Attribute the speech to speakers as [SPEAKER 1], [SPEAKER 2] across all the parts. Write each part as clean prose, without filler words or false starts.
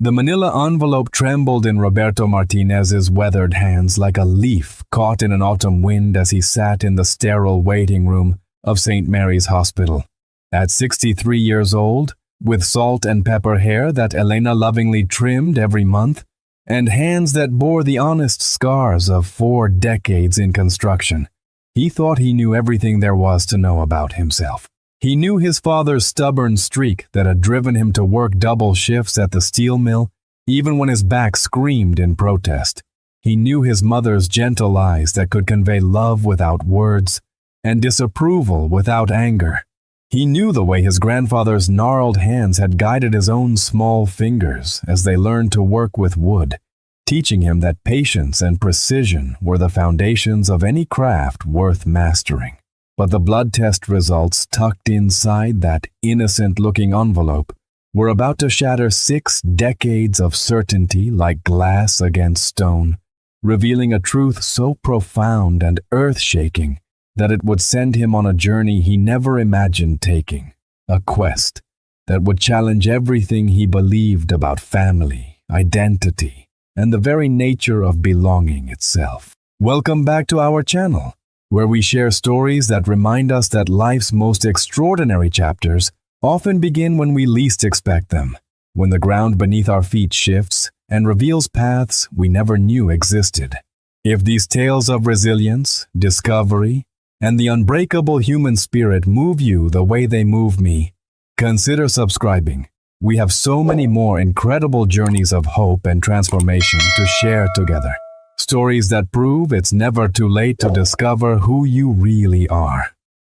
[SPEAKER 1] The manila envelope trembled in Roberto Martinez's weathered hands like a leaf caught in an autumn wind as he sat in the sterile waiting room of St. Mary's Hospital. At 63 years old, with salt and pepper hair that Elena lovingly trimmed every month, and hands that bore the honest scars of 4 decades in construction, he thought he knew everything there was to know about himself. He knew his father's stubborn streak that had driven him to work double shifts at the steel mill, even when his back screamed in protest. He knew his mother's gentle eyes that could convey love without words and disapproval without anger. He knew the way his grandfather's gnarled hands had guided his own small fingers as they learned to work with wood, teaching him that patience and precision were the foundations of any craft worth mastering. But the blood test results tucked inside that innocent-looking envelope were about to shatter 6 decades of certainty like glass against stone, revealing a truth so profound and earth-shaking that it would send him on a journey he never imagined taking, a quest that would challenge everything he believed about family, identity, and the very nature of belonging itself. Welcome back to our channel, where we share stories that remind us that life's most extraordinary chapters often begin when we least expect them, when the ground beneath our feet shifts and reveals paths we never knew existed. If these tales of resilience, discovery, and the unbreakable human spirit move you the way they move me, consider subscribing. We have so many more incredible journeys of hope and transformation to share together. Stories that prove it's never too late to discover who you really are.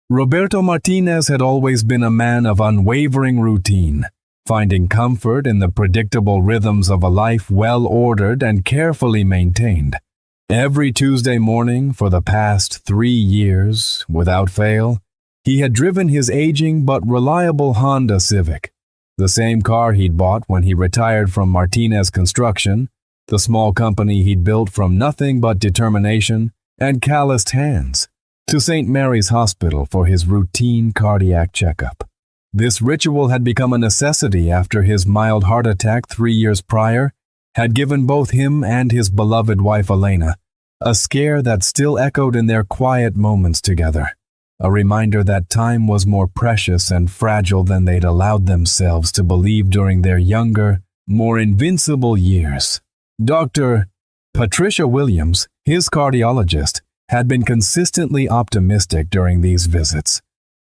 [SPEAKER 1] Roberto Martinez had always been a man of unwavering routine, finding comfort in the predictable rhythms of a life well ordered and carefully maintained. Every Tuesday morning for the past 3 years, without fail, he had driven his aging but reliable Honda Civic, the same car he'd bought when he retired from Martinez Construction, the small company he'd built from nothing but determination and calloused hands, to St. Mary's Hospital for his routine cardiac checkup. This ritual had become a necessity after his mild heart attack 3 years prior had given both him and his beloved wife Elena a scare that still echoed in their quiet moments together, a reminder that time was more precious and fragile than they'd allowed themselves to believe during their younger, more invincible years. Dr. Patricia Williams, his cardiologist, had been consistently optimistic during these visits,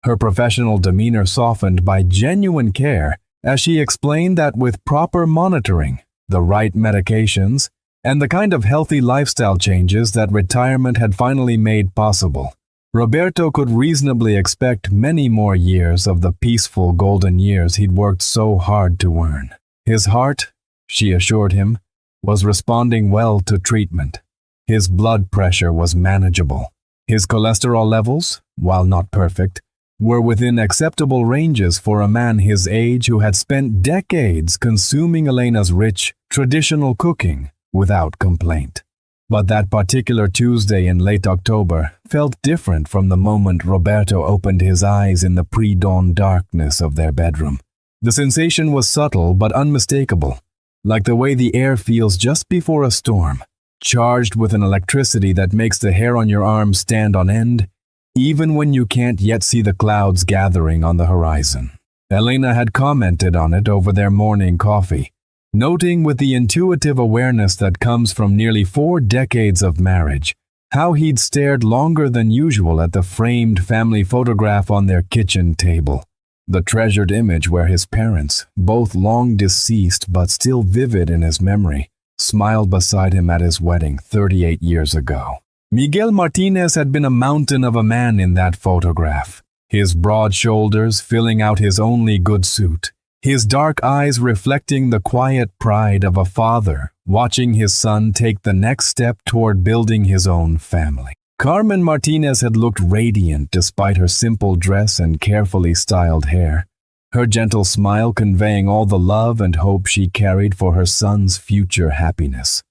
[SPEAKER 1] her professional demeanor softened by genuine care as she explained that with proper monitoring, the right medications, and the kind of healthy lifestyle changes that retirement had finally made possible, Roberto could reasonably expect many more years of the peaceful golden years he'd worked so hard to earn. His heart, she assured him, was responding well to treatment. His blood pressure was manageable. His cholesterol levels, while not perfect, were within acceptable ranges for a man his age who had spent decades consuming Elena's rich, traditional cooking without complaint. But that particular Tuesday in late October felt different from the moment Roberto opened his eyes in the pre-dawn darkness of their bedroom. The sensation was subtle but unmistakable, like the way the air feels just before a storm, charged with an electricity that makes the hair on your arms stand on end, even when you can't yet see the clouds gathering on the horizon. Elena had commented on it over their morning coffee, noting with the intuitive awareness that comes from nearly 4 decades of marriage, how he'd stared longer than usual at the framed family photograph on their kitchen table, the treasured image where his parents, both long deceased but still vivid in his memory, smiled beside him at his wedding 38 years ago. Miguel Martinez had been a mountain of a man in that photograph, his broad shoulders filling out his only good suit, his dark eyes reflecting the quiet pride of a father watching his son take the next step toward building his own family. Carmen Martinez had looked radiant despite her simple dress and carefully styled hair, her gentle smile conveying all the love and hope she carried for her son's future happiness.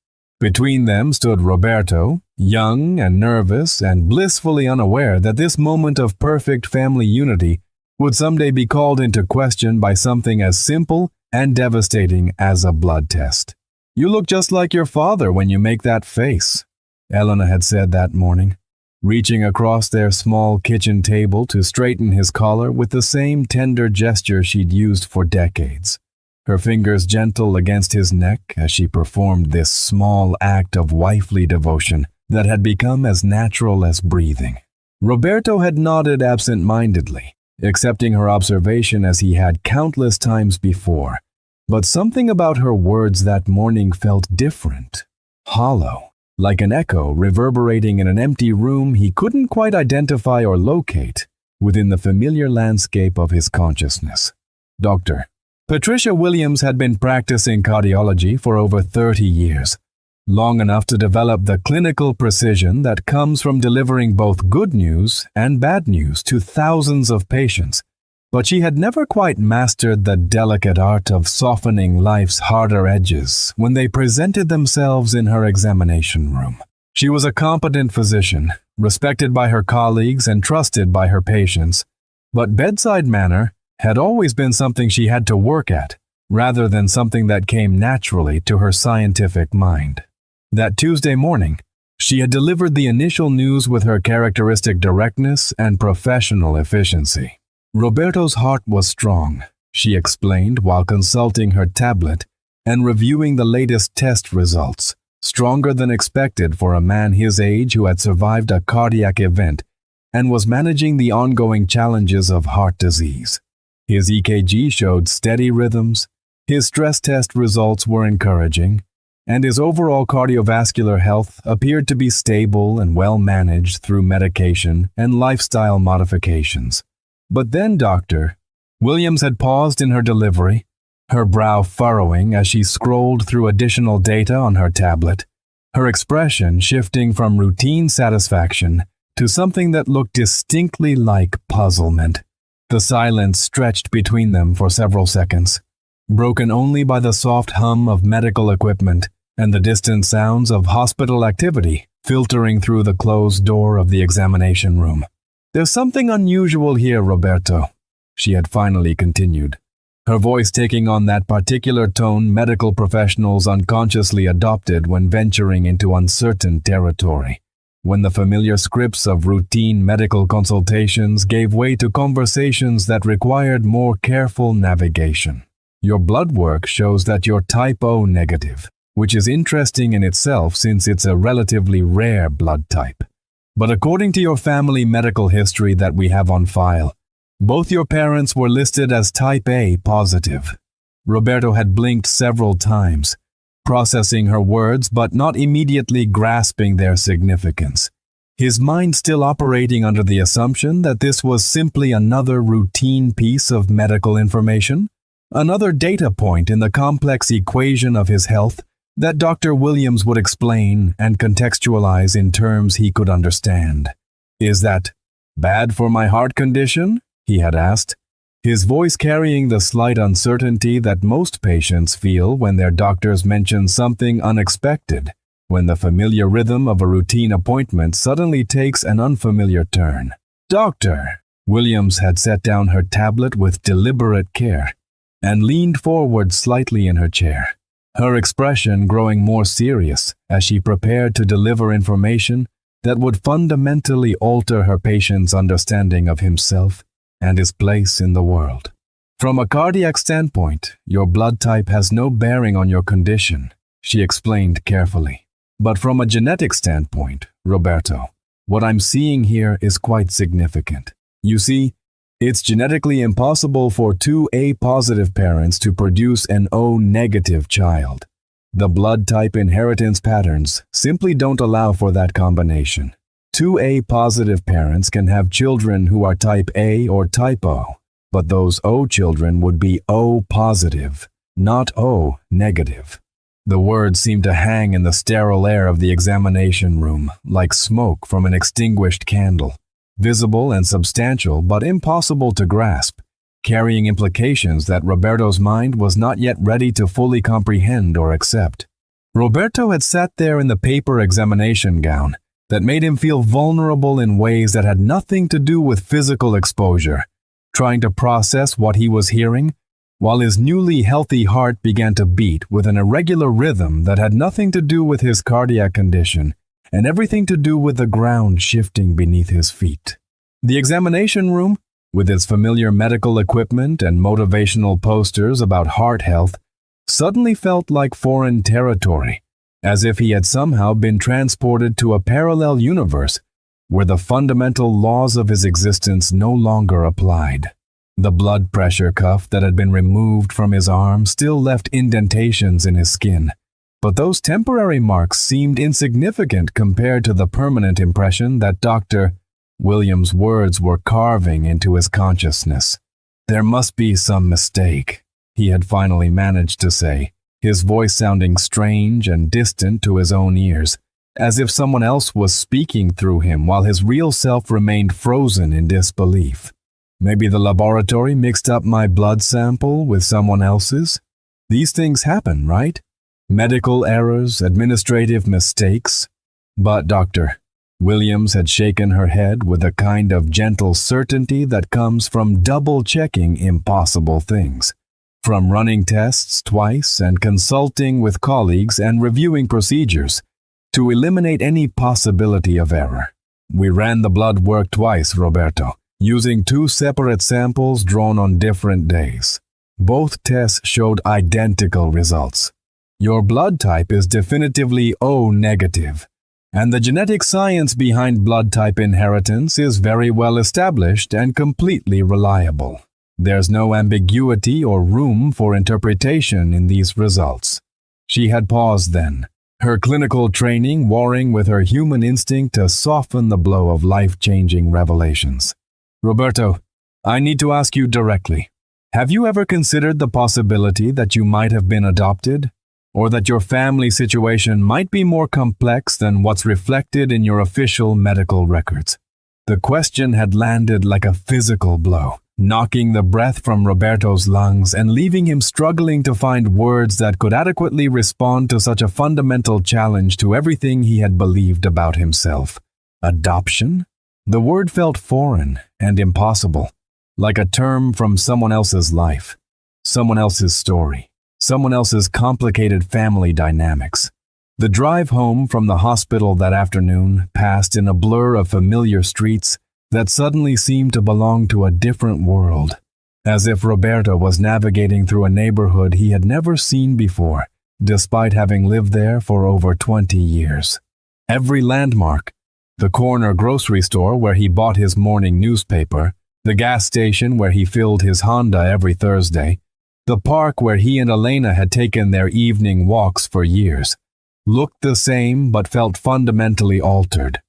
[SPEAKER 1] Between them stood Roberto, young and nervous and blissfully unaware that this moment of perfect family unity would someday be called into question by something as simple and devastating as a blood test. "You look just like your father when you make that face," Elena had said that morning, reaching across their small kitchen table to straighten his collar with the same tender gesture she'd used for decades, her fingers gentle against his neck as she performed this small act of wifely devotion that had become as natural as breathing. Roberto had nodded absent-mindedly, accepting her observation as he had countless times before, but something about her words that morning felt different, hollow, like an echo reverberating in an empty room he couldn't quite identify or locate within the familiar landscape of his consciousness. Dr. Patricia Williams had been practicing cardiology for over 30 years, long enough to develop the clinical precision that comes from delivering both good news and bad news to thousands of patients, but she had never quite mastered the delicate art of softening life's harder edges when they presented themselves in her examination room. She was a competent physician, respected by her colleagues and trusted by her patients, but bedside manner had always been something she had to work at, rather than something that came naturally to her scientific mind. That Tuesday morning, she had delivered the initial news with her characteristic directness and professional efficiency. Roberto's heart was strong, she explained while consulting her tablet and reviewing the latest test results, stronger than expected for a man his age who had survived a cardiac event and was managing the ongoing challenges of heart disease. His EKG showed steady rhythms, his stress test results were encouraging, and his overall cardiovascular health appeared to be stable and well managed through medication and lifestyle modifications. But then Dr. Williams had paused in her delivery, her brow furrowing as she scrolled through additional data on her tablet, her expression shifting from routine satisfaction to something that looked distinctly like puzzlement. The silence stretched between them for several seconds, broken only by the soft hum of medical equipment and the distant sounds of hospital activity filtering through the closed door of the examination room. "There's something unusual here, Roberto," she had finally continued, her voice taking on that particular tone medical professionals unconsciously adopted when venturing into uncertain territory, when the familiar scripts of routine medical consultations gave way to conversations that required more careful navigation. "Your blood work shows that you're type O negative, which is interesting in itself since it's a relatively rare blood type. But according to your family medical history that we have on file, both your parents were listed as type A positive." Roberto had blinked several times, processing her words but not immediately grasping their significance, his mind still operating under the assumption that this was simply another routine piece of medical information, another data point in the complex equation of his health that Dr. Williams would explain and contextualize in terms he could understand. "Is that bad for my heart condition?" he had asked, his voice carrying the slight uncertainty that most patients feel when their doctors mention something unexpected, when the familiar rhythm of a routine appointment suddenly takes an unfamiliar turn. "Doctor," Williams had set down her tablet with deliberate care and leaned forward slightly in her chair, her expression growing more serious as she prepared to deliver information that would fundamentally alter her patient's understanding of himself and his place in the world. "From a cardiac standpoint, your blood type has no bearing on your condition," she explained carefully. "But from a genetic standpoint, Roberto, what I'm seeing here is quite significant. You see, it's genetically impossible for two A-positive parents to produce an O-negative child. The blood type inheritance patterns simply don't allow for that combination. Two A-positive parents can have children who are type A or type O, but those O children would be O-positive, not O-negative." The words seemed to hang in the sterile air of the examination room like smoke from an extinguished candle, visible and substantial but impossible to grasp, carrying implications that Roberto's mind was not yet ready to fully comprehend or accept. Roberto had sat there in the paper examination gown that made him feel vulnerable in ways that had nothing to do with physical exposure, trying to process what he was hearing, while his newly healthy heart began to beat with an irregular rhythm that had nothing to do with his cardiac condition and everything to do with the ground shifting beneath his feet. The examination room, with its familiar medical equipment and motivational posters about heart health, suddenly felt like foreign territory, as if he had somehow been transported to a parallel universe where the fundamental laws of his existence no longer applied. The blood pressure cuff that had been removed from his arm still left indentations in his skin, but those temporary marks seemed insignificant compared to the permanent impression that Dr. Williams' words were carving into his consciousness. "There must be some mistake," he had finally managed to say, his voice sounding strange and distant to his own ears, as if someone else was speaking through him while his real self remained frozen in disbelief. "Maybe the laboratory mixed up my blood sample with someone else's? These things happen, right? Medical errors, administrative mistakes." "But, Doctor," Williams had shaken her head with a kind of gentle certainty that comes from double-checking impossible things. From running tests twice and consulting with colleagues and reviewing procedures to eliminate any possibility of error. "We ran the blood work twice, Roberto, using 2 separate samples drawn on different days. Both tests showed identical results. Your blood type is definitively O negative, and the genetic science behind blood type inheritance is very well established and completely reliable. There's no ambiguity or room for interpretation in these results." She had paused then, her clinical training warring with her human instinct to soften the blow of life-changing revelations. "Roberto, I need to ask you directly. Have you ever considered the possibility that you might have been adopted? Or that your family situation might be more complex than what's reflected in your official medical records?" The question had landed like a physical blow, knocking the breath from Roberto's lungs and leaving him struggling to find words that could adequately respond to such a fundamental challenge to everything he had believed about himself. Adoption? The word felt foreign and impossible, like a term from someone else's life, someone else's story, someone else's complicated family dynamics. The drive home from the hospital that afternoon passed in a blur of familiar streets that suddenly seemed to belong to a different world, as if Roberto was navigating through a neighborhood he had never seen before, despite having lived there for over 20 years. Every landmark, the corner grocery store where he bought his morning newspaper, the gas station where he filled his Honda every Thursday, the park where he and Elena had taken their evening walks for years, looked the same but felt fundamentally altered,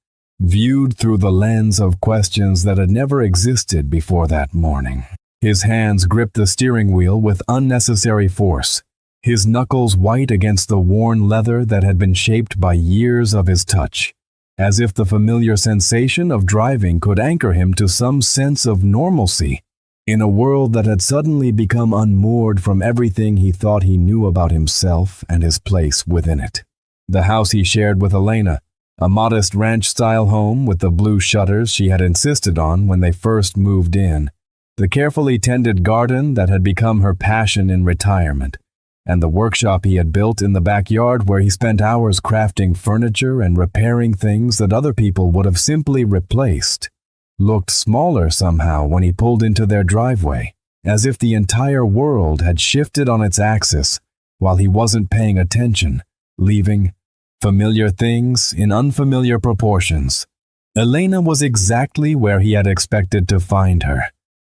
[SPEAKER 1] viewed through the lens of questions that had never existed before that morning. His hands gripped the steering wheel with unnecessary force, his knuckles white against the worn leather that had been shaped by years of his touch, as if the familiar sensation of driving could anchor him to some sense of normalcy in a world that had suddenly become unmoored from everything he thought he knew about himself and his place within it. The house he shared with Elena, a modest ranch-style home with the blue shutters she had insisted on when they first moved in, the carefully tended garden that had become her passion in retirement, and the workshop he had built in the backyard where he spent hours crafting furniture and repairing things that other people would have simply replaced, looked smaller somehow when he pulled into their driveway, as if the entire world had shifted on its axis while he wasn't paying attention, leaving familiar things in unfamiliar proportions. Elena was exactly where he had expected to find her,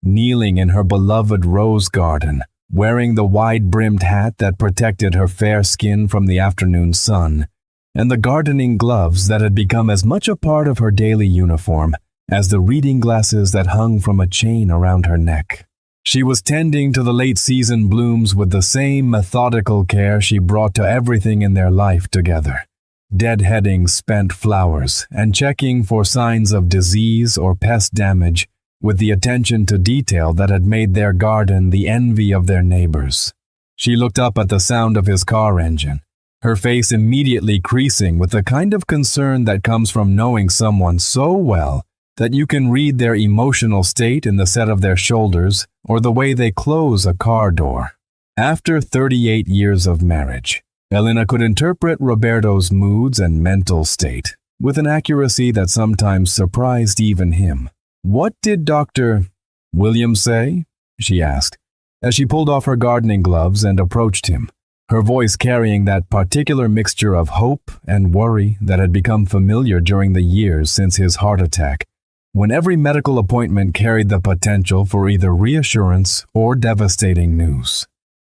[SPEAKER 1] kneeling in her beloved rose garden, wearing the wide-brimmed hat that protected her fair skin from the afternoon sun, and the gardening gloves that had become as much a part of her daily uniform as the reading glasses that hung from a chain around her neck. She was tending to the late-season blooms with the same methodical care she brought to everything in their life together, deadheading spent flowers and checking for signs of disease or pest damage with the attention to detail that had made their garden the envy of their neighbors. She looked up at the sound of his car engine, her face immediately creasing with the kind of concern that comes from knowing someone so well that you can read their emotional state in the set of their shoulders or the way they close a car door. After 38 years of marriage, Elena could interpret Roberto's moods and mental state with an accuracy that sometimes surprised even him. "What did Dr. Williams say?" she asked, as she pulled off her gardening gloves and approached him, her voice carrying that particular mixture of hope and worry that had become familiar during the years since his heart attack, when every medical appointment carried the potential for either reassurance or devastating news.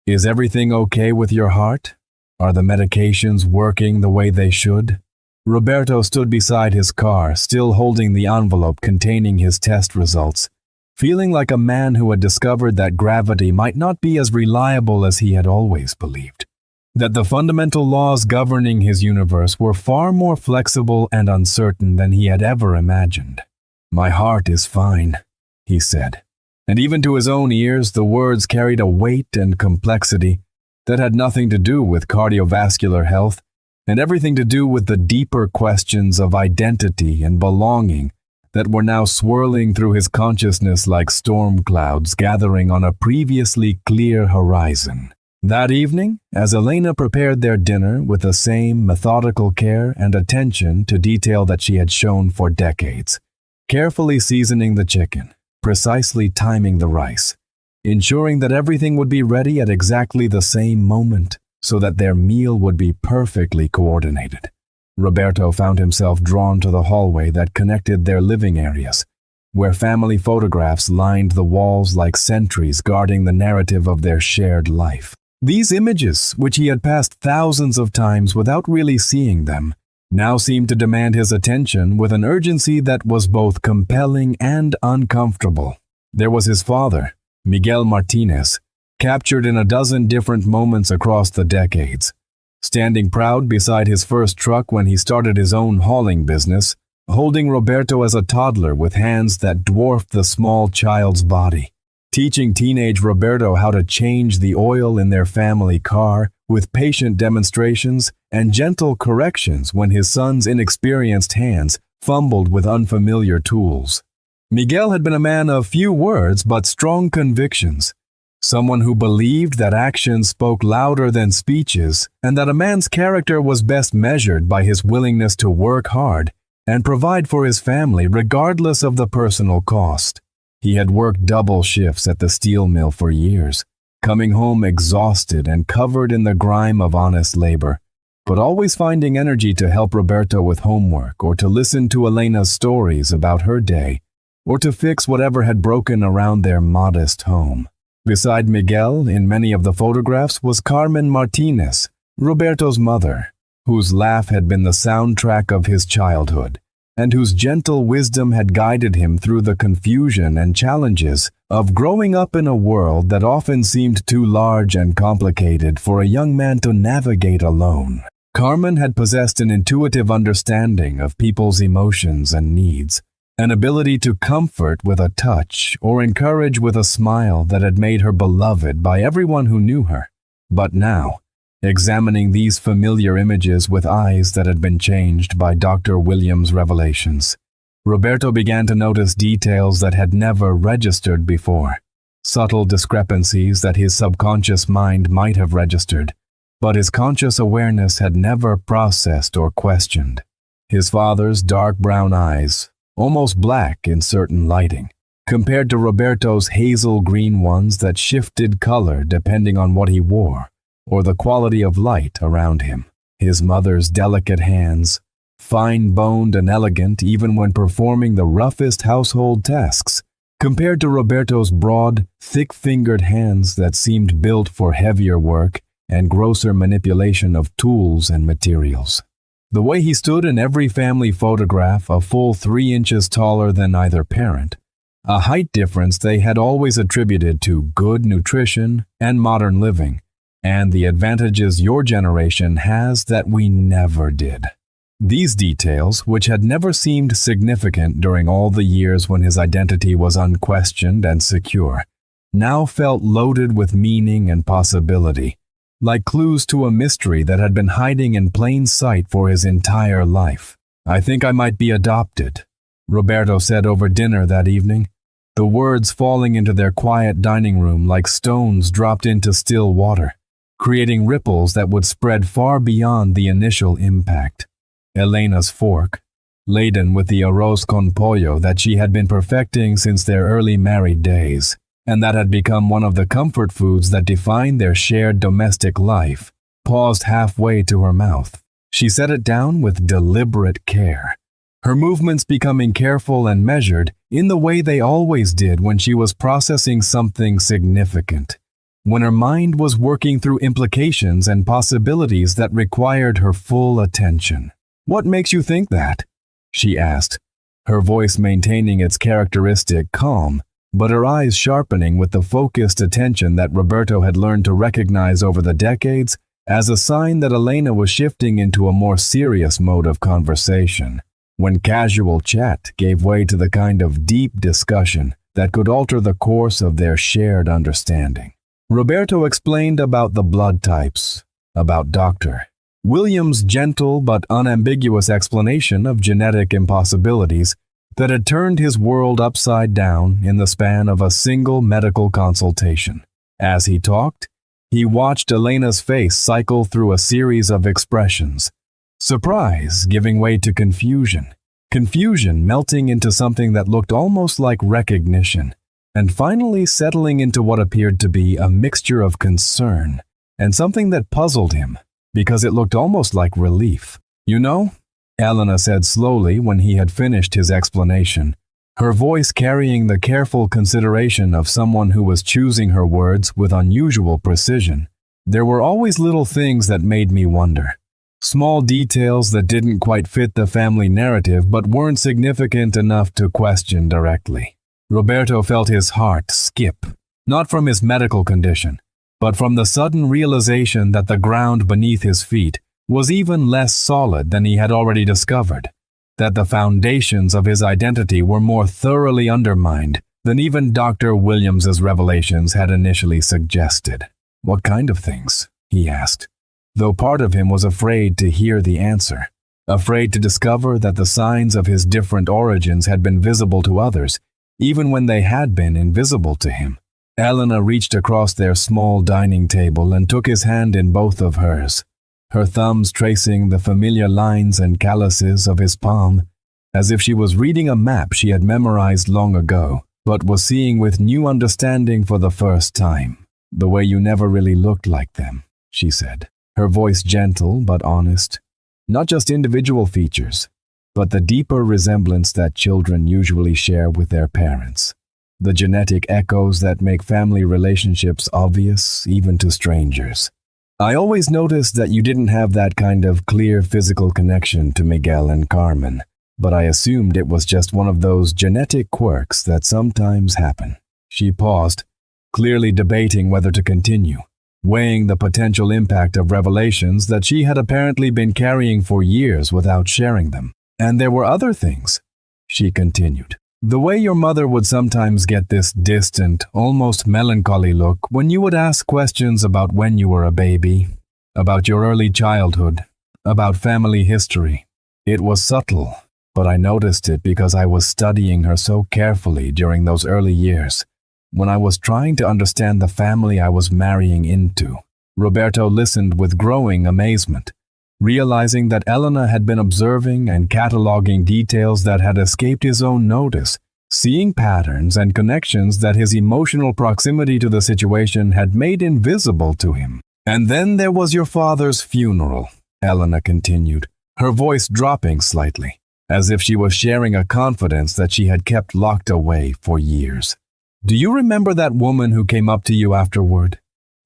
[SPEAKER 1] "Is everything okay with your heart? Are the medications working the way they should?" Roberto stood beside his car, still holding the envelope containing his test results, feeling like a man who had discovered that gravity might not be as reliable as he had always believed, that the fundamental laws governing his universe were far more flexible and uncertain than he had ever imagined. "My heart is fine," he said, and even to his own ears the words carried a weight and complexity that had nothing to do with cardiovascular health and everything to do with the deeper questions of identity and belonging that were now swirling through his consciousness like storm clouds gathering on a previously clear horizon. That evening, as Elena prepared their dinner with the same methodical care and attention to detail that she had shown for decades, carefully seasoning the chicken, precisely timing the rice, ensuring that everything would be ready at exactly the same moment so that their meal would be perfectly coordinated, Roberto found himself drawn to the hallway that connected their living areas, where family photographs lined the walls like sentries guarding the narrative of their shared life. These images, which he had passed thousands of times without really seeing them, now seemed to demand his attention with an urgency that was both compelling and uncomfortable. There was his father, Miguel Martinez, captured in a dozen different moments across the decades, standing proud beside his first truck when he started his own hauling business, holding Roberto as a toddler with hands that dwarfed the small child's body, teaching teenage Roberto how to change the oil in their family car with patient demonstrations and gentle corrections when his son's inexperienced hands fumbled with unfamiliar tools. Miguel had been a man of few words but strong convictions, someone who believed that actions spoke louder than speeches and that a man's character was best measured by his willingness to work hard and provide for his family regardless of the personal cost. He had worked double shifts at the steel mill for years, coming home exhausted and covered in the grime of honest labor, but always finding energy to help Roberto with homework or to listen to Elena's stories about her day or to fix whatever had broken around their modest home. Beside Miguel, in many of the photographs, was Carmen Martinez, Roberto's mother, whose laugh had been the soundtrack of his childhood, and whose gentle wisdom had guided him through the confusion and challenges of growing up in a world that often seemed too large and complicated for a young man to navigate alone. Carmen had possessed an intuitive understanding of people's emotions and needs, an ability to comfort with a touch or encourage with a smile that had made her beloved by everyone who knew her. But now, examining these familiar images with eyes that had been changed by Dr. Williams' revelations, Roberto began to notice details that had never registered before, subtle discrepancies that his subconscious mind might have registered, but his conscious awareness had never processed or questioned. His father's dark brown eyes, almost black in certain lighting, compared to Roberto's hazel green ones that shifted color depending on what he wore or the quality of light around him. His mother's delicate hands, fine-boned and elegant even when performing the roughest household tasks, compared to Roberto's broad, thick-fingered hands that seemed built for heavier work and grosser manipulation of tools and materials. The way he stood in every family photograph, a full 3 inches taller than either parent, a height difference they had always attributed to good nutrition and modern living, and the advantages your generation has that we never did. These details, which had never seemed significant during all the years when his identity was unquestioned and secure, now felt loaded with meaning and possibility, like clues to a mystery that had been hiding in plain sight for his entire life. "I think I might be adopted," Roberto said over dinner that evening, the words falling into their quiet dining room like stones dropped into still water, creating ripples that would spread far beyond the initial impact. Elena's fork, laden with the arroz con pollo that she had been perfecting since their early married days, and that had become one of the comfort foods that defined their shared domestic life, paused halfway to her mouth. She set it down with deliberate care, her movements becoming careful and measured in the way they always did when she was processing something significant, when her mind was working through implications and possibilities that required her full attention. "What makes you think that?" she asked, her voice maintaining its characteristic calm, but her eyes sharpening with the focused attention that Roberto had learned to recognize over the decades as a sign that Elena was shifting into a more serious mode of conversation, when casual chat gave way to the kind of deep discussion that could alter the course of their shared understanding. Roberto explained about the blood types, about Dr. Williams' gentle but unambiguous explanation of genetic impossibilities that had turned his world upside down in the span of a single medical consultation. As he talked, he watched Elena's face cycle through a series of expressions, surprise giving way to confusion, confusion melting into something that looked almost like recognition, and finally settling into what appeared to be a mixture of concern and something that puzzled him, because it looked almost like relief. "You know," Elena said slowly when he had finished his explanation, her voice carrying the careful consideration of someone who was choosing her words with unusual precision, "there were always little things that made me wonder. Small details that didn't quite fit the family narrative but weren't significant enough to question directly." Roberto felt his heart skip, not from his medical condition, but from the sudden realization that the ground beneath his feet was even less solid than he had already discovered, that the foundations of his identity were more thoroughly undermined than even Dr. Williams's revelations had initially suggested. "What kind of things?" he asked, though part of him was afraid to hear the answer, afraid to discover that the signs of his different origins had been visible to others, even when they had been invisible to him. Elena reached across their small dining table and took his hand in both of hers, her thumbs tracing the familiar lines and calluses of his palm, as if she was reading a map she had memorized long ago, but was seeing with new understanding for the first time. "The way you never really looked like them," she said, her voice gentle but honest. "Not just individual features, but the deeper resemblance that children usually share with their parents. The genetic echoes that make family relationships obvious even to strangers. I always noticed that you didn't have that kind of clear physical connection to Miguel and Carmen, but I assumed it was just one of those genetic quirks that sometimes happen." She paused, clearly debating whether to continue, weighing the potential impact of revelations that she had apparently been carrying for years without sharing them. "And there were other things," she continued. "The way your mother would sometimes get this distant, almost melancholy look when you would ask questions about when you were a baby, about your early childhood, about family history. It was subtle, but I noticed it because I was studying her so carefully during those early years, when I was trying to understand the family I was marrying into." Roberto listened with growing amazement, realizing that Elena had been observing and cataloging details that had escaped his own notice, seeing patterns and connections that his emotional proximity to the situation had made invisible to him. "And then there was your father's funeral," Elena continued, her voice dropping slightly, as if she was sharing a confidence that she had kept locked away for years. "Do you remember that woman who came up to you afterward?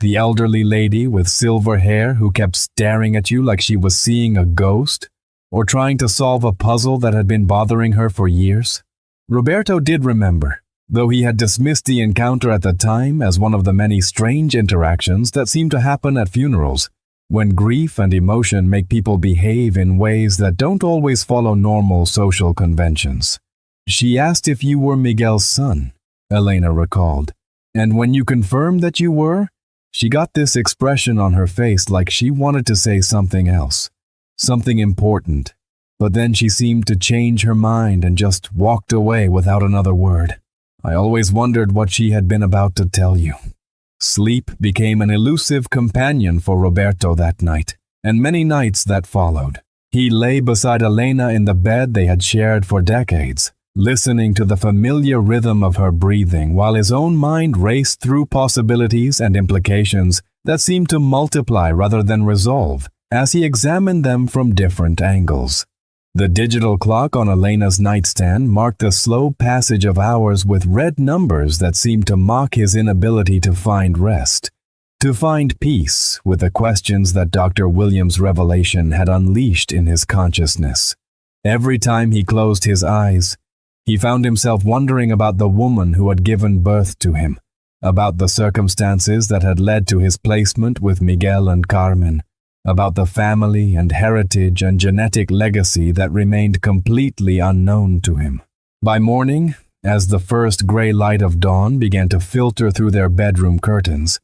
[SPEAKER 1] The elderly lady with silver hair who kept staring at you like she was seeing a ghost, or trying to solve a puzzle that had been bothering her for years?" Roberto did remember, though he had dismissed the encounter at the time as one of the many strange interactions that seem to happen at funerals, when grief and emotion make people behave in ways that don't always follow normal social conventions. "She asked if you were Miguel's son," Elena recalled, "and when you confirmed that you were, she got this expression on her face like she wanted to say something else, something important, But then she seemed to change her mind and just walked away without another word. I always wondered what she had been about to tell you. Sleep became an elusive companion for Roberto that night, and many nights that followed. He lay beside Elena in the bed they had shared for decades, listening to the familiar rhythm of her breathing while his own mind raced through possibilities and implications that seemed to multiply rather than resolve as he examined them from different angles. The digital clock on Elena's nightstand marked the slow passage of hours with red numbers that seemed to mock his inability to find rest, to find peace with the questions that Dr. Williams' revelation had unleashed in his consciousness. Every time he closed his eyes, he found himself wondering about the woman who had given birth to him, about the circumstances that had led to his placement with Miguel and Carmen, about the family and heritage and genetic legacy that remained completely unknown to him. By morning, as the first gray light of dawn began to filter through their bedroom curtains,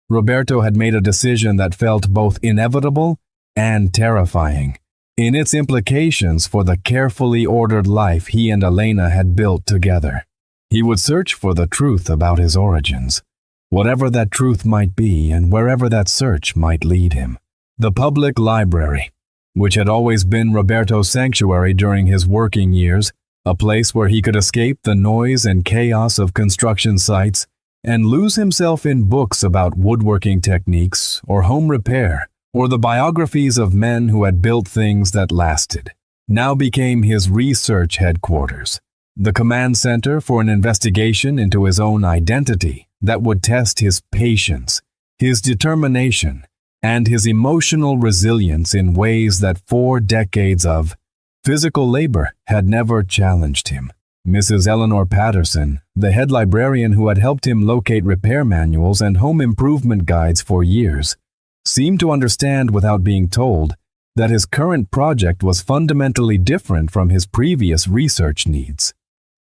[SPEAKER 1] Roberto had made a decision that felt both inevitable and terrifying in its implications for the carefully ordered life he and Elena had built together. He would search for the truth about his origins, whatever that truth might be and wherever that search might lead him. The public library, which had always been Roberto's sanctuary during his working years, a place where he could escape the noise and chaos of construction sites and lose himself in books about woodworking techniques or home repair or the biographies of men who had built things that lasted, now became his research headquarters, the command center for an investigation into his own identity that would test his patience, his determination, and his emotional resilience in ways that 4 decades of physical labor had never challenged him. Mrs. Eleanor Patterson, the head librarian who had helped him locate repair manuals and home improvement guides for years, seemed to understand without being told that his current project was fundamentally different from his previous research needs.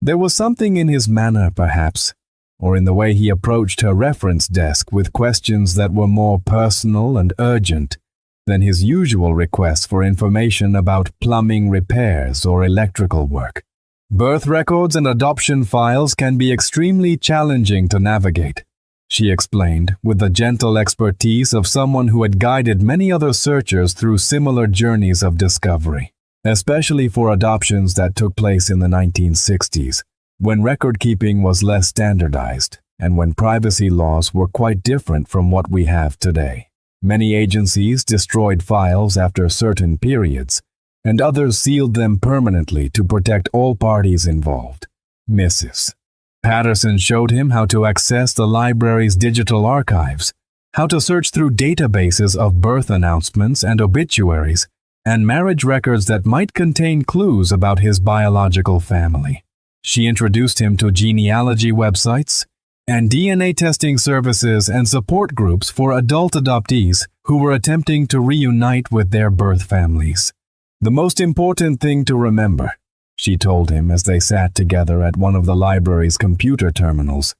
[SPEAKER 1] There was something in his manner, perhaps, or in the way he approached her reference desk with questions that were more personal and urgent than his usual requests for information about plumbing repairs or electrical work. Birth records and adoption files can be extremely challenging to navigate, she explained with the gentle expertise of someone who had guided many other searchers through similar journeys of discovery, especially for adoptions that took place in the 1960s. When record-keeping was less standardized and when privacy laws were quite different from what we have today. Many agencies destroyed files after certain periods, and others sealed them permanently to protect all parties involved. Mrs. Patterson showed him how to access the library's digital archives, how to search through databases of birth announcements and obituaries, and marriage records that might contain clues about his biological family. She introduced him to genealogy websites and DNA testing services and support groups for adult adoptees who were attempting to reunite with their birth families. The most important thing to remember, she told him as they sat together at one of the library's computer terminals,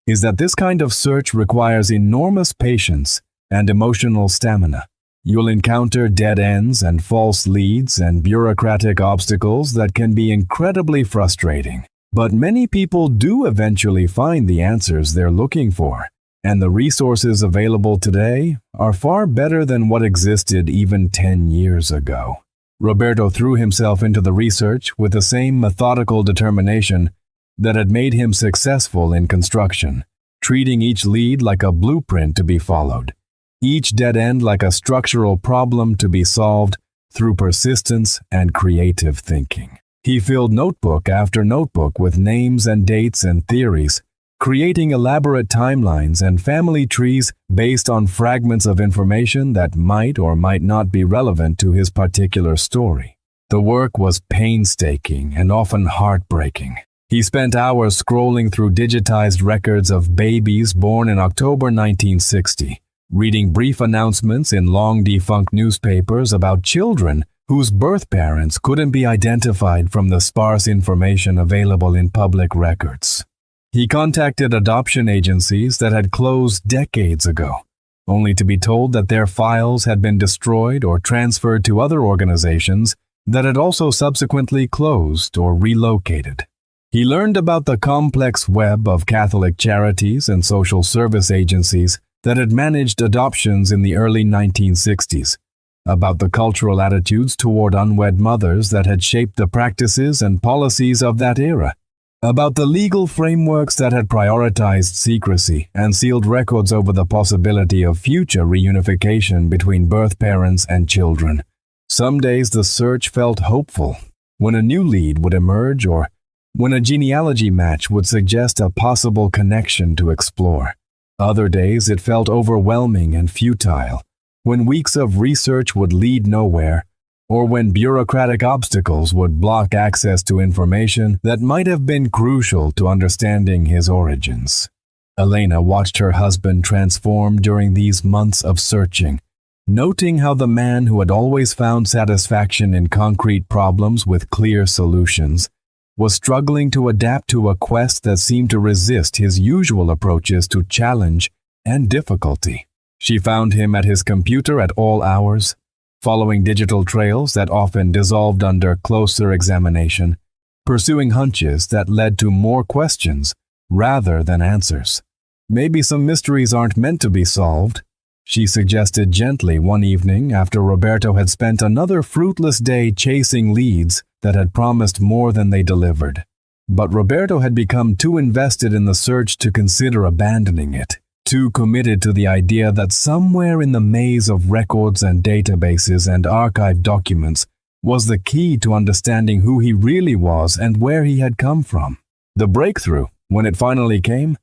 [SPEAKER 1] is that this kind of search requires enormous patience and emotional stamina. You'll encounter dead ends and false leads and bureaucratic obstacles that can be incredibly frustrating. But many people do eventually find the answers they're looking for, and the resources available today are far better than what existed even 10 years ago. Roberto threw himself into the research with the same methodical determination that had made him successful in construction, treating each lead like a blueprint to be followed, each dead end like a structural problem to be solved through persistence and creative thinking. He filled notebook after notebook with names and dates and theories, creating elaborate timelines and family trees based on fragments of information that might or might not be relevant to his particular story. The work was painstaking and often heartbreaking. He spent hours scrolling through digitized records of babies born in October 1960, reading brief announcements in long-defunct newspapers about children whose birth parents couldn't be identified from the sparse information available in public records. He contacted adoption agencies that had closed decades ago, only to be told that their files had been destroyed or transferred to other organizations that had also subsequently closed or relocated. He learned about the complex web of Catholic charities and social service agencies that had managed adoptions in the early 1960s, about the cultural attitudes toward unwed mothers that had shaped the practices and policies of that era, about the legal frameworks that had prioritized secrecy and sealed records over the possibility of future reunification between birth parents and children. Some days the search felt hopeful, when a new lead would emerge or when a genealogy match would suggest a possible connection to explore. Other days it felt overwhelming and futile, when weeks of research would lead nowhere, or when bureaucratic obstacles would block access to information that might have been crucial to understanding his origins. Elena watched her husband transform during these months of searching, noting how the man who had always found satisfaction in concrete problems with clear solutions was struggling to adapt to a quest that seemed to resist his usual approaches to challenge and difficulty. She found him at his computer at all hours, following digital trails that often dissolved under closer examination, pursuing hunches that led to more questions rather than answers. Maybe some mysteries aren't meant to be solved, she suggested gently one evening after Roberto had spent another fruitless day chasing leads that had promised more than they delivered. But Roberto had become too invested in the search to consider abandoning it, too committed to the idea that somewhere in the maze of records and databases and archived documents was the key to understanding who he really was and where he had come from. The breakthrough, when it finally came,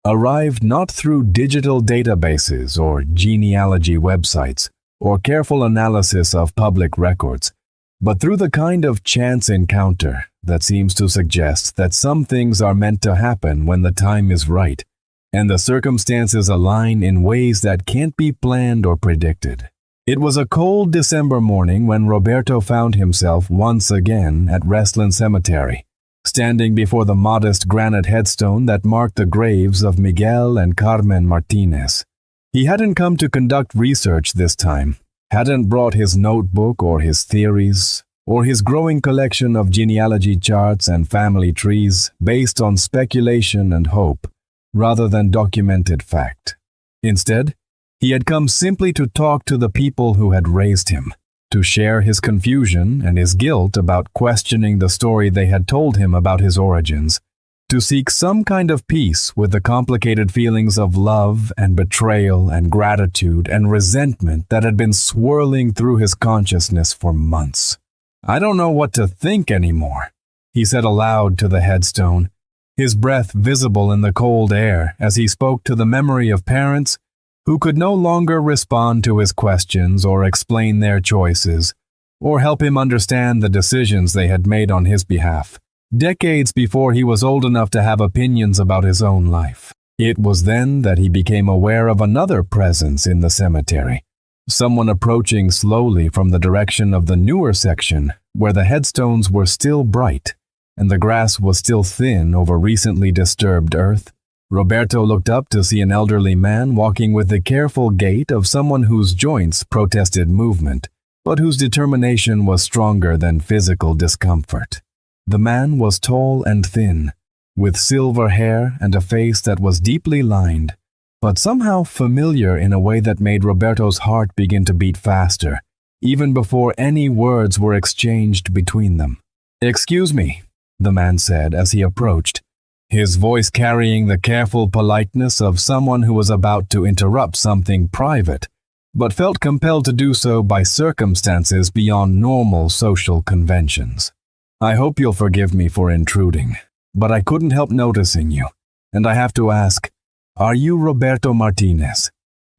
[SPEAKER 1] arrived not through digital databases or genealogy websites or careful analysis of public records, but through the kind of chance encounter that seems to suggest that some things are meant to happen when the time is right, and the circumstances align in ways that can't be planned or predicted. It was a cold December morning when Roberto found himself once again at Restland Cemetery, standing before the modest granite headstone that marked the graves of Miguel and Carmen Martinez. He hadn't come to conduct research this time, hadn't brought his notebook or his theories, or his growing collection of genealogy charts and family trees based on speculation and hope, rather than documented fact. Instead, he had come simply to talk to the people who had raised him, to share his confusion and his guilt about questioning the story they had told him about his origins, to seek some kind of peace with the complicated feelings of love and betrayal and gratitude and resentment that had been swirling through his consciousness for months. "I don't know what to think anymore," he said aloud to the headstone, his breath visible in the cold air as he spoke to the memory of parents who could no longer respond to his questions or explain their choices, or help him understand the decisions they had made on his behalf, decades before he was old enough to have opinions about his own life. It was then that he became aware of another presence in the cemetery, someone approaching slowly from the direction of the newer section where the headstones were still bright and the grass was still thin over recently disturbed earth. Roberto looked up to see an elderly man walking with the careful gait of someone whose joints protested movement, but whose determination was stronger than physical discomfort. The man was tall and thin, with silver hair and a face that was deeply lined, but somehow familiar in a way that made Roberto's heart begin to beat faster, even before any words were exchanged between them. "Excuse me," the man said as he approached, his voice carrying the careful politeness of someone who was about to interrupt something private, but felt compelled to do so by circumstances beyond normal social conventions. "I hope you'll forgive me for intruding, but I couldn't help noticing you, and I have to ask, are you Roberto Martinez?"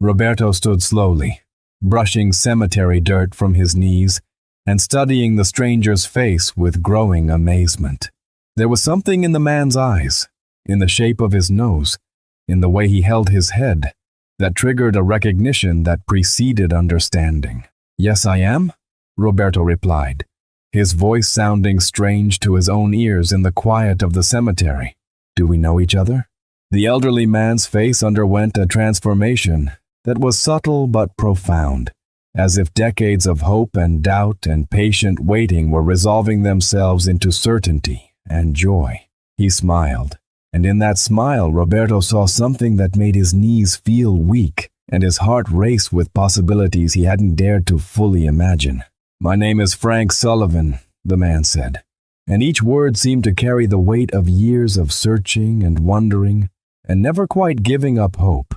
[SPEAKER 1] Roberto stood slowly, brushing cemetery dirt from his knees and studying the stranger's face with growing amazement. There was something in the man's eyes, in the shape of his nose, in the way he held his head, that triggered a recognition that preceded understanding. "Yes, I am," Roberto replied, his voice sounding strange to his own ears in the quiet of the cemetery. "Do we know each other?" The elderly man's face underwent a transformation that was subtle but profound. as if decades of hope and doubt and patient waiting were resolving themselves into certainty and joy. He smiled, and in that smile Roberto saw something that made his knees feel weak and his heart race with possibilities he hadn't dared to fully imagine. "My name is Frank Sullivan," the man said, and each word seemed to carry the weight of years of searching and wondering and never quite giving up hope.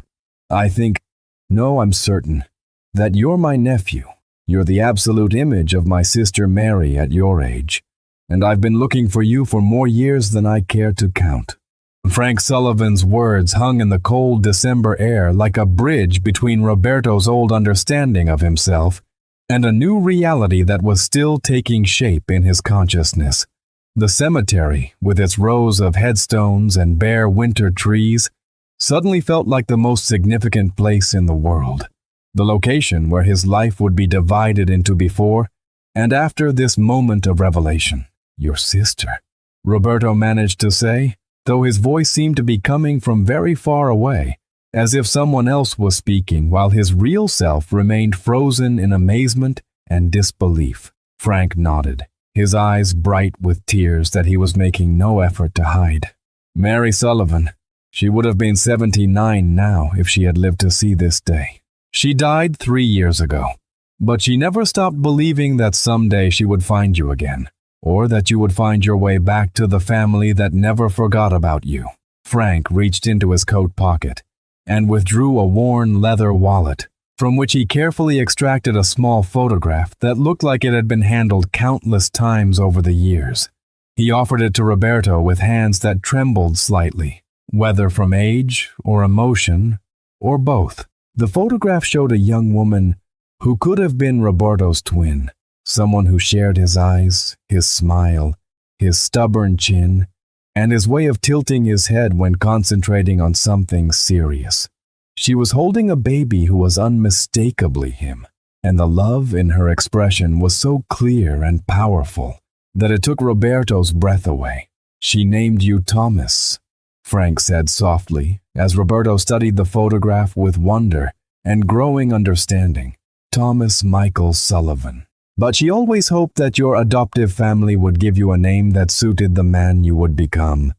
[SPEAKER 1] I'm certain that you're my nephew. You're the absolute image of my sister Mary at your age, and I've been looking for you for more years than I care to count." Frank Sullivan's words hung in the cold December air like a bridge between Roberto's old understanding of himself and a new reality that was still taking shape in his consciousness. The cemetery, with its rows of headstones and bare winter trees, suddenly felt like the most significant place in the world. The location where his life would be divided into before and after this moment of revelation. "Your sister," Roberto managed to say, though his voice seemed to be coming from very far away, as if someone else was speaking while his real self remained frozen in amazement and disbelief. Frank nodded, his eyes bright with tears that he was making no effort to hide. "Mary Sullivan. She would have been 79 now if she had lived to see this day. She died 3 years ago, but she never stopped believing that someday she would find you again, or that you would find your way back to the family that never forgot about you." Frank reached into his coat pocket and withdrew a worn leather wallet, from which he carefully extracted a small photograph that looked like it had been handled countless times over the years. He offered it to Roberto with hands that trembled slightly, whether from age or emotion or both. The photograph showed a young woman who could have been Roberto's twin, someone who shared his eyes, his smile, his stubborn chin, and his way of tilting his head when concentrating on something serious. She was holding a baby who was unmistakably him, and the love in her expression was so clear and powerful that it took Roberto's breath away. "She named you Thomas," Frank said softly, as Roberto studied the photograph with wonder and growing understanding. "Thomas Michael Sullivan. But she always hoped that your adoptive family would give you a name that suited the man you would become,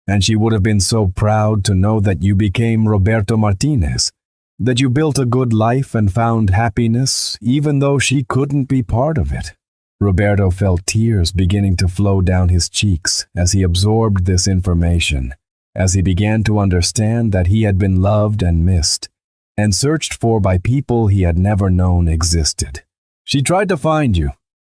[SPEAKER 1] and she would have been so proud to know that you became Roberto Martinez, that you built a good life and found happiness even though she couldn't be part of it." Roberto felt tears beginning to flow down his cheeks as he absorbed this information, as he began to understand that he had been loved and missed, and searched for by people he had never known existed. "She tried to find you,"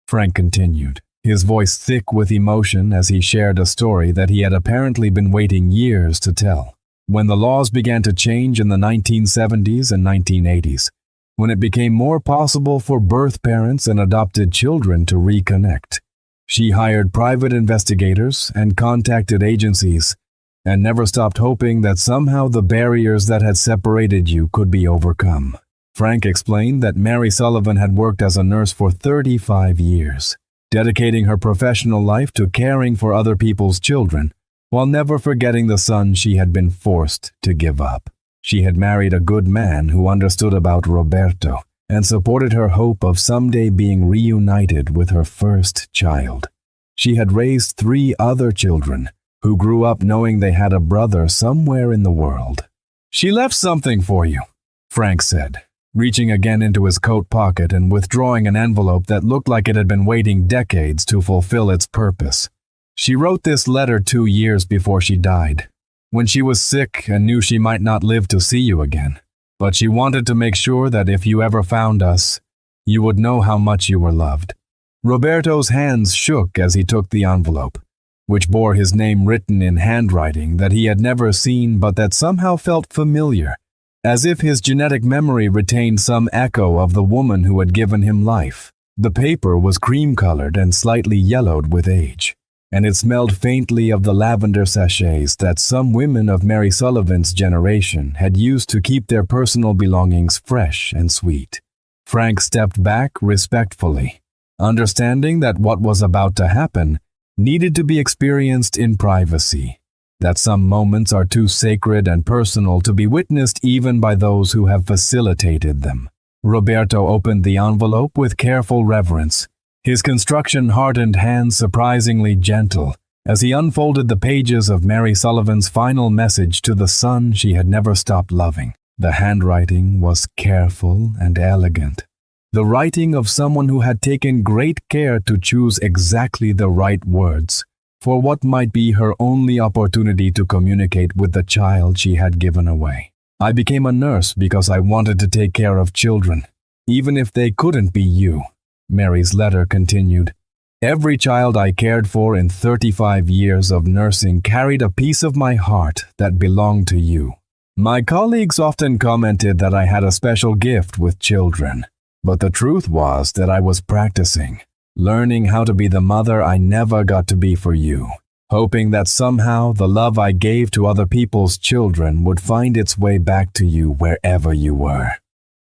[SPEAKER 1] Frank continued, his voice thick with emotion as he shared a story that he had apparently been waiting years to tell. "When the laws began to change in the 1970s and 1980s, when it became more possible for birth parents and adopted children to reconnect, she hired private investigators and contacted agencies, and never stopped hoping that somehow the barriers that had separated you could be overcome." Frank explained that Mary Sullivan had worked as a nurse for 35 years, dedicating her professional life to caring for other people's children, while never forgetting the son she had been forced to give up. She had married a good man who understood about Roberto and supported her hope of someday being reunited with her first child. She had raised 3 other children who grew up knowing they had a brother somewhere in the world. "She left something for you," Frank said, reaching again into his coat pocket and withdrawing an envelope that looked like it had been waiting decades to fulfill its purpose. "She wrote this letter 2 years before she died, when she was sick and knew she might not live to see you again. But she wanted to make sure that if you ever found us, you would know how much you were loved." Roberto's hands shook as he took the envelope, which bore his name written in handwriting that he had never seen but that somehow felt familiar, as if his genetic memory retained some echo of the woman who had given him life. The paper was cream-colored and slightly yellowed with age, and it smelled faintly of the lavender sachets that some women of Mary Sullivan's generation had used to keep their personal belongings fresh and sweet. Frank stepped back respectfully, understanding that what was about to happen needed to be experienced in privacy, that some moments are too sacred and personal to be witnessed even by those who have facilitated them. Roberto opened the envelope with careful reverence, his construction-hardened hands surprisingly gentle, as he unfolded the pages of Mary Sullivan's final message to the son she had never stopped loving. The handwriting was careful and elegant, the writing of someone who had taken great care to choose exactly the right words for what might be her only opportunity to communicate with the child she had given away. I became a nurse because I wanted to take care of children, even if they couldn't be you, Mary's letter continued. Every child I cared for in 35 years of nursing carried a piece of my heart that belonged to you. My colleagues often commented that I had a special gift with children, but the truth was that I was practicing, learning how to be the mother I never got to be for you, hoping that somehow the love I gave to other people's children would find its way back to you wherever you were.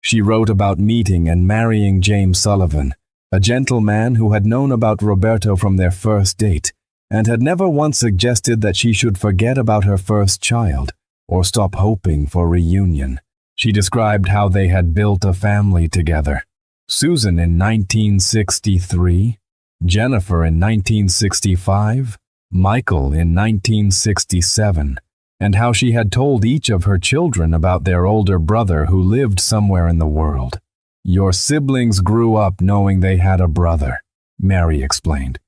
[SPEAKER 1] She wrote about meeting and marrying James Sullivan, a gentleman who had known about Roberto from their first date and had never once suggested that she should forget about her first child or stop hoping for reunion. She described how they had built a family together. Susan in 1963, Jennifer in 1965, Michael in 1967, and how she had told each of her children about their older brother who lived somewhere in the world. Your siblings grew up knowing they had a brother, Mary explained.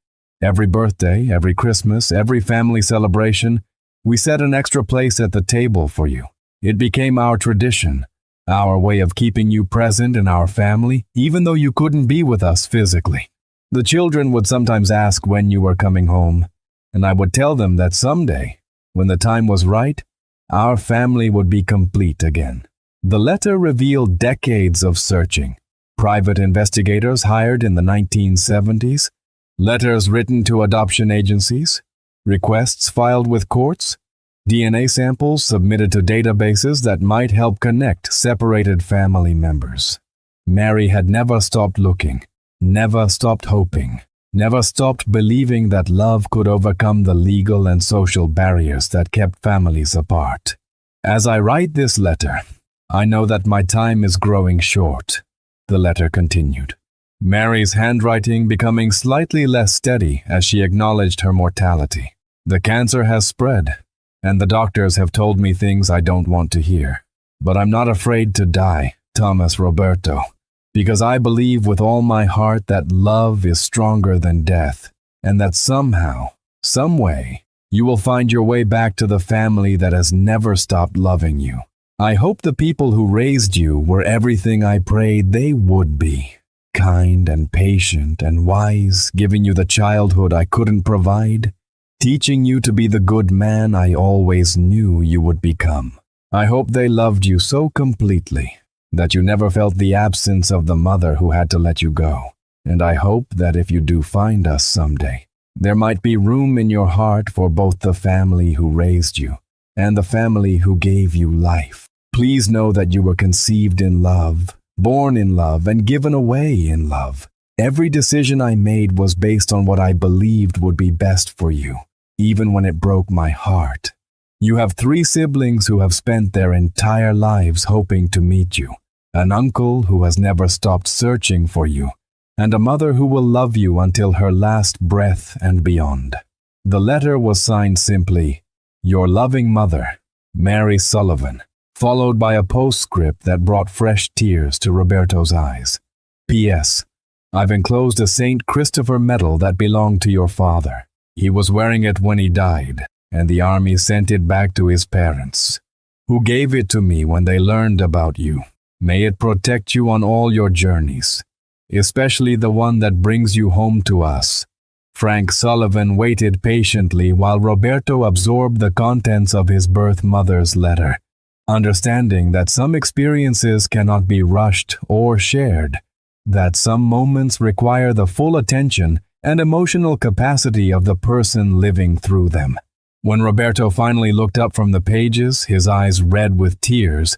[SPEAKER 1] Every birthday, every Christmas, every family celebration, we set an extra place at the table for you. It became our tradition, our way of keeping you present in our family, even though you couldn't be with us physically. The children would sometimes ask when you were coming home, and I would tell them that someday, when the time was right, our family would be complete again. The letter revealed decades of searching, private investigators hired in the 1970s, letters written to adoption agencies, requests filed with courts, DNA samples submitted to databases that might help connect separated family members. Mary had never stopped looking, never stopped hoping, never stopped believing that love could overcome the legal and social barriers that kept families apart. As I write this letter, I know that my time is growing short, the letter continued, Mary's handwriting becoming slightly less steady as she acknowledged her mortality. The cancer has spread, and the doctors have told me things I don't want to hear. But I'm not afraid to die, Thomas Roberto, because I believe with all my heart that love is stronger than death, and that somehow, some way, you will find your way back to the family that has never stopped loving you. I hope the people who raised you were everything I prayed they would be. Kind and patient and wise, giving you the childhood I couldn't provide, teaching you to be the good man I always knew you would become. I hope they loved you so completely that you never felt the absence of the mother who had to let you go. And I hope that if you do find us someday, there might be room in your heart for both the family who raised you and the family who gave you life. Please know that you were conceived in love, born in love, and given away in love. Every decision I made was based on what I believed would be best for you, even when it broke my heart. You have 3 siblings who have spent their entire lives hoping to meet you, an uncle who has never stopped searching for you, and a mother who will love you until her last breath and beyond. The letter was signed simply, Your loving mother, Mary Sullivan, followed by a postscript that brought fresh tears to Roberto's eyes. P.S. I've enclosed a St. Christopher medal that belonged to your father. He was wearing it when he died, and the army sent it back to his parents, who gave it to me when they learned about you. May it protect you on all your journeys, especially the one that brings you home to us. Frank Sullivan waited patiently while Roberto absorbed the contents of his birth mother's letter, understanding that some experiences cannot be rushed or shared, that some moments require the full attention and emotional capacity of the person living through them. When Roberto finally looked up from the pages, his eyes red with tears,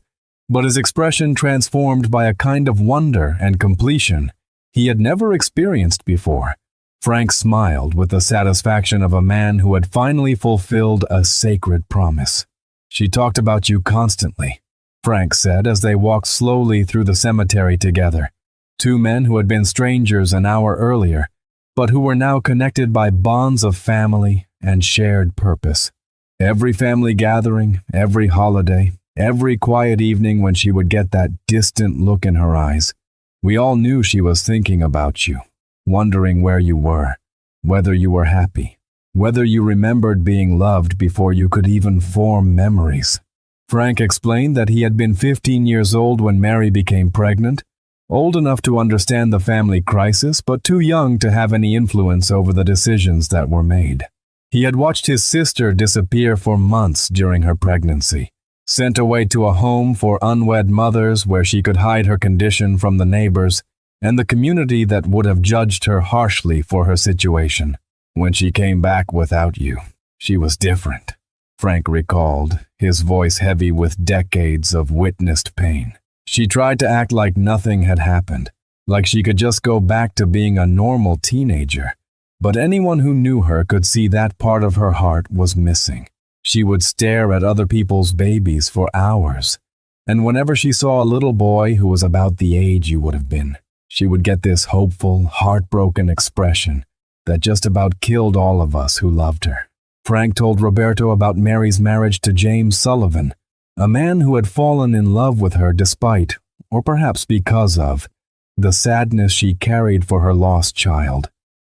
[SPEAKER 1] but his expression transformed by a kind of wonder and completion he had never experienced before. Frank smiled with the satisfaction of a man who had finally fulfilled a sacred promise. She talked about you constantly, Frank said as they walked slowly through the cemetery together. Two men who had been strangers an hour earlier, but who were now connected by bonds of family and shared purpose. Every family gathering, every holiday, every quiet evening when she would get that distant look in her eyes, we all knew she was thinking about you, wondering where you were, whether you were happy, whether you remembered being loved before you could even form memories. Frank explained that he had been 15 years old when Mary became pregnant, old enough to understand the family crisis, but too young to have any influence over the decisions that were made. He had watched his sister disappear for months during her pregnancy, sent away to a home for unwed mothers where she could hide her condition from the neighbors and the community that would have judged her harshly for her situation. When she came back without you, she was different, Frank recalled, his voice heavy with decades of witnessed pain. She tried to act like nothing had happened, like she could just go back to being a normal teenager. But anyone who knew her could see that part of her heart was missing. She would stare at other people's babies for hours, and whenever she saw a little boy who was about the age you would have been, she would get this hopeful, heartbroken expression that just about killed all of us who loved her. Frank told Roberto about Mary's marriage to James Sullivan, a man who had fallen in love with her despite, or perhaps because of, the sadness she carried for her lost child.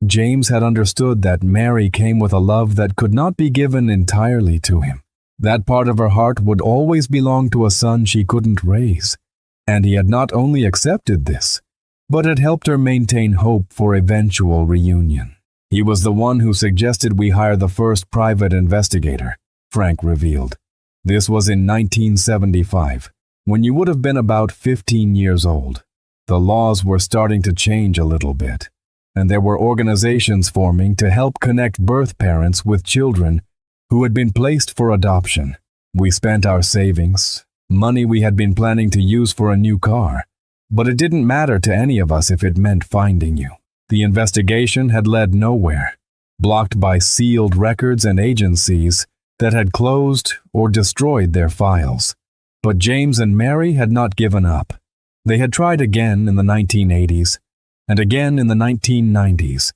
[SPEAKER 1] James had understood that Mary came with a love that could not be given entirely to him. That part of her heart would always belong to a son she couldn't raise, and he had not only accepted this, but had helped her maintain hope for eventual reunion. He was the one who suggested we hire the first private investigator, Frank revealed. This was in 1975, when you would have been about 15 years old. The laws were starting to change a little bit, and there were organizations forming to help connect birth parents with children who had been placed for adoption. We spent our savings, money we had been planning to use for a new car, but it didn't matter to any of us if it meant finding you. The investigation had led nowhere, blocked by sealed records and agencies that had closed or destroyed their files. But James and Mary had not given up. They had tried again in the 1980s, and again in the 1990s,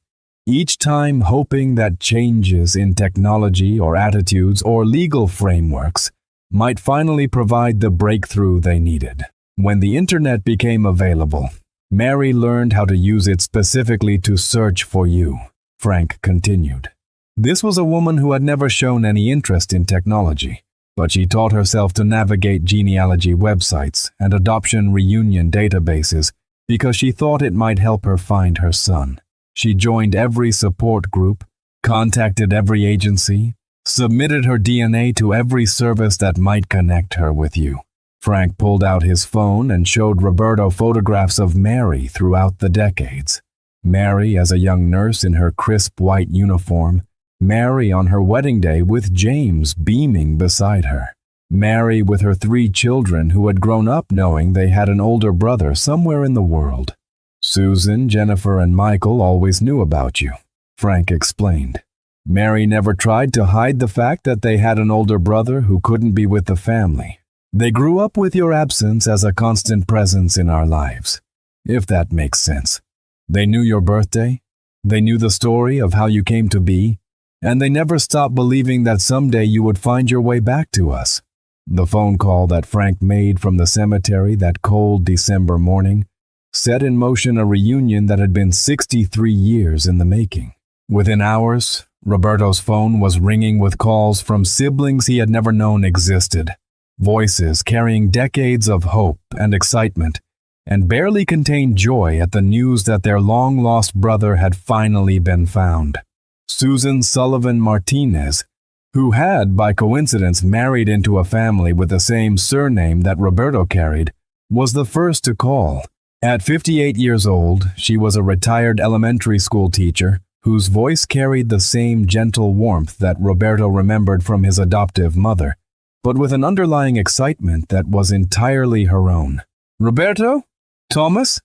[SPEAKER 1] each time hoping that changes in technology or attitudes or legal frameworks might finally provide the breakthrough they needed. When the internet became available, Mary learned how to use it specifically to search for you, Frank continued. This was a woman who had never shown any interest in technology, but she taught herself to navigate genealogy websites and adoption reunion databases because she thought it might help her find her son. She joined every support group, contacted every agency, submitted her DNA to every service that might connect her with you. Frank pulled out his phone and showed Roberto photographs of Mary throughout the decades. Mary as a young nurse in her crisp white uniform, Mary on her wedding day with James beaming beside her. Mary with her 3 children who had grown up knowing they had an older brother somewhere in the world. Susan, Jennifer, and Michael always knew about you, Frank explained. Mary never tried to hide the fact that they had an older brother who couldn't be with the family. They grew up with your absence as a constant presence in our lives, if that makes sense. They knew your birthday, they knew the story of how you came to be, and they never stopped believing that someday you would find your way back to us. The phone call that Frank made from the cemetery that cold December morning set in motion a reunion that had been 63 years in the making. Within hours, Roberto's phone was ringing with calls from siblings he had never known existed, voices carrying decades of hope and excitement, and barely contained joy at the news that their long-lost brother had finally been found. Susan Sullivan Martinez, who had, by coincidence, married into a family with the same surname that Roberto carried, was the first to call. At 58 years old, she was a retired elementary school teacher whose voice carried the same gentle warmth that Roberto remembered from his adoptive mother, but with an underlying excitement that was entirely her own. "Roberto? Thomas?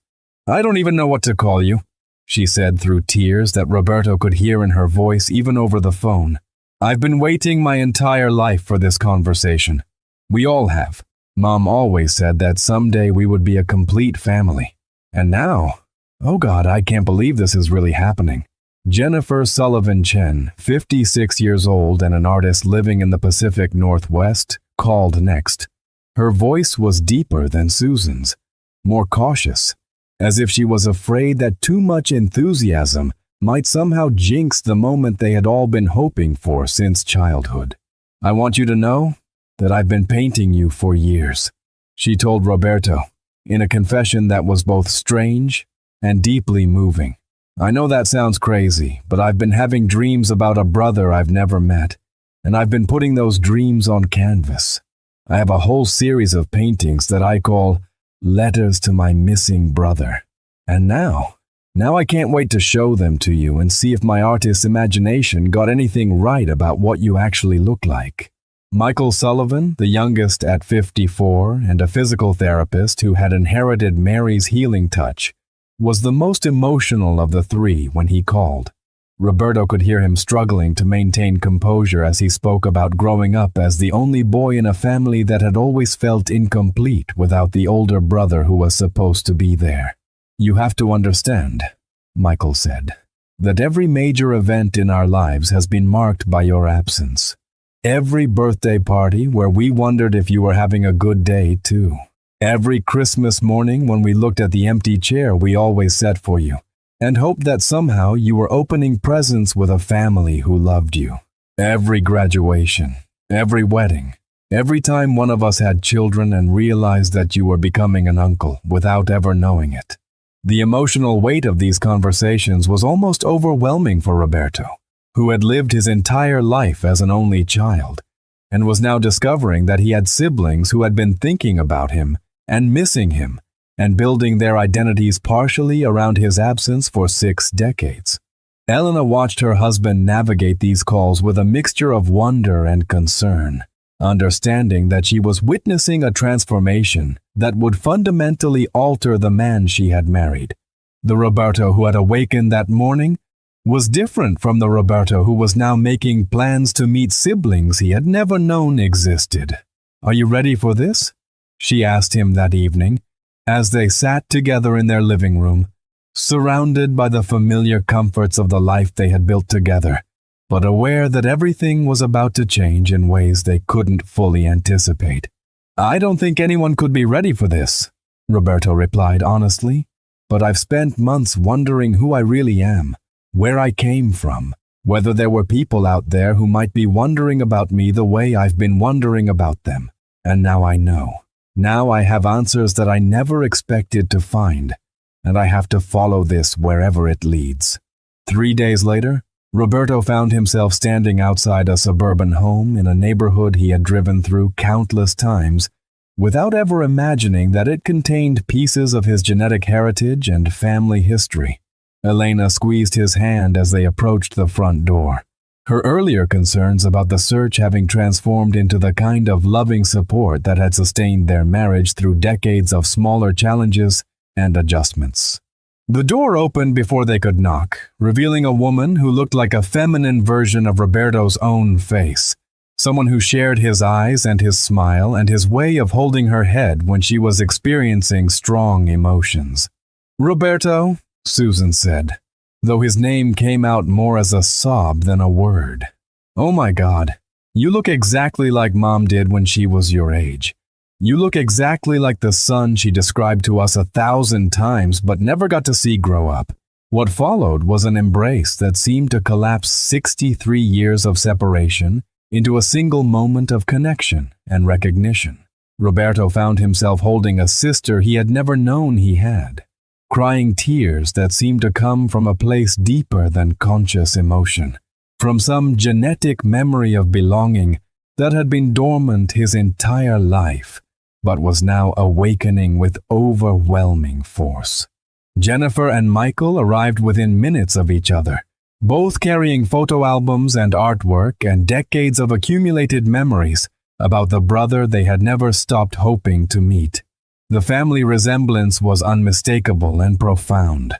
[SPEAKER 1] I don't even know what to call you," she said through tears that Roberto could hear in her voice even over the phone. "I've been waiting my entire life for this conversation. We all have. Mom always said that someday we would be a complete family. And now, oh God, I can't believe this is really happening. Jennifer Sullivan Chen, 56 years old and an artist living in the Pacific Northwest, called next. Her voice was deeper than Susan's, more cautious, as if she was afraid that too much enthusiasm might somehow jinx the moment they had all been hoping for since childhood. I want you to know that I've been painting you for years, she told Roberto, in a confession that was both strange and deeply moving. I know that sounds crazy, but I've been having dreams about a brother I've never met, and I've been putting those dreams on canvas. I have a whole series of paintings that I call Letters to My Missing Brother. And now I can't wait to show them to you and see if my artist's imagination got anything right about what you actually look like. Michael Sullivan, the youngest at 54 and a physical therapist who had inherited Mary's healing touch, was the most emotional of the three when he called. Roberto could hear him struggling to maintain composure as he spoke about growing up as the only boy in a family that had always felt incomplete without the older brother who was supposed to be there. You have to understand, Michael said, that every major event in our lives has been marked by your absence. Every birthday party where we wondered if you were having a good day, too. Every Christmas morning when we looked at the empty chair we always set for you, and hoped that somehow you were opening presents with a family who loved you. Every graduation, every wedding, every time one of us had children and realized that you were becoming an uncle without ever knowing it. The emotional weight of these conversations was almost overwhelming for Roberto, who had lived his entire life as an only child, and was now discovering that he had siblings who had been thinking about him and missing him, and building their identities partially around his absence for 6 decades. Elena watched her husband navigate these calls with a mixture of wonder and concern, understanding that she was witnessing a transformation that would fundamentally alter the man she had married. The Roberto who had awakened that morning was different from the Roberto who was now making plans to meet siblings he had never known existed. "Are you ready for this?" she asked him that evening, as they sat together in their living room, surrounded by the familiar comforts of the life they had built together, but aware that everything was about to change in ways they couldn't fully anticipate. "I don't think anyone could be ready for this," Roberto replied honestly, "but I've spent months wondering who I really am, where I came from, whether there were people out there who might be wondering about me the way I've been wondering about them. And now I know. Now I have answers that I never expected to find, and I have to follow this wherever it leads." 3 days later, Roberto found himself standing outside a suburban home in a neighborhood he had driven through countless times, without ever imagining that it contained pieces of his genetic heritage and family history. Elena squeezed his hand as they approached the front door, her earlier concerns about the search having transformed into the kind of loving support that had sustained their marriage through decades of smaller challenges and adjustments. The door opened before they could knock, revealing a woman who looked like a feminine version of Roberto's own face, someone who shared his eyes and his smile and his way of holding her head when she was experiencing strong emotions. "Roberto," Susan said, though his name came out more as a sob than a word. "Oh my God, you look exactly like Mom did when she was your age. You look exactly like the son she described to us 1,000 times but never got to see grow up." What followed was an embrace that seemed to collapse 63 years of separation into a single moment of connection and recognition. Roberto found himself holding a sister he had never known he had, crying tears that seemed to come from a place deeper than conscious emotion, from some genetic memory of belonging that had been dormant his entire life, but was now awakening with overwhelming force. Jennifer and Michael arrived within minutes of each other, both carrying photo albums and artwork and decades of accumulated memories about the brother they had never stopped hoping to meet. The family resemblance was unmistakable and profound.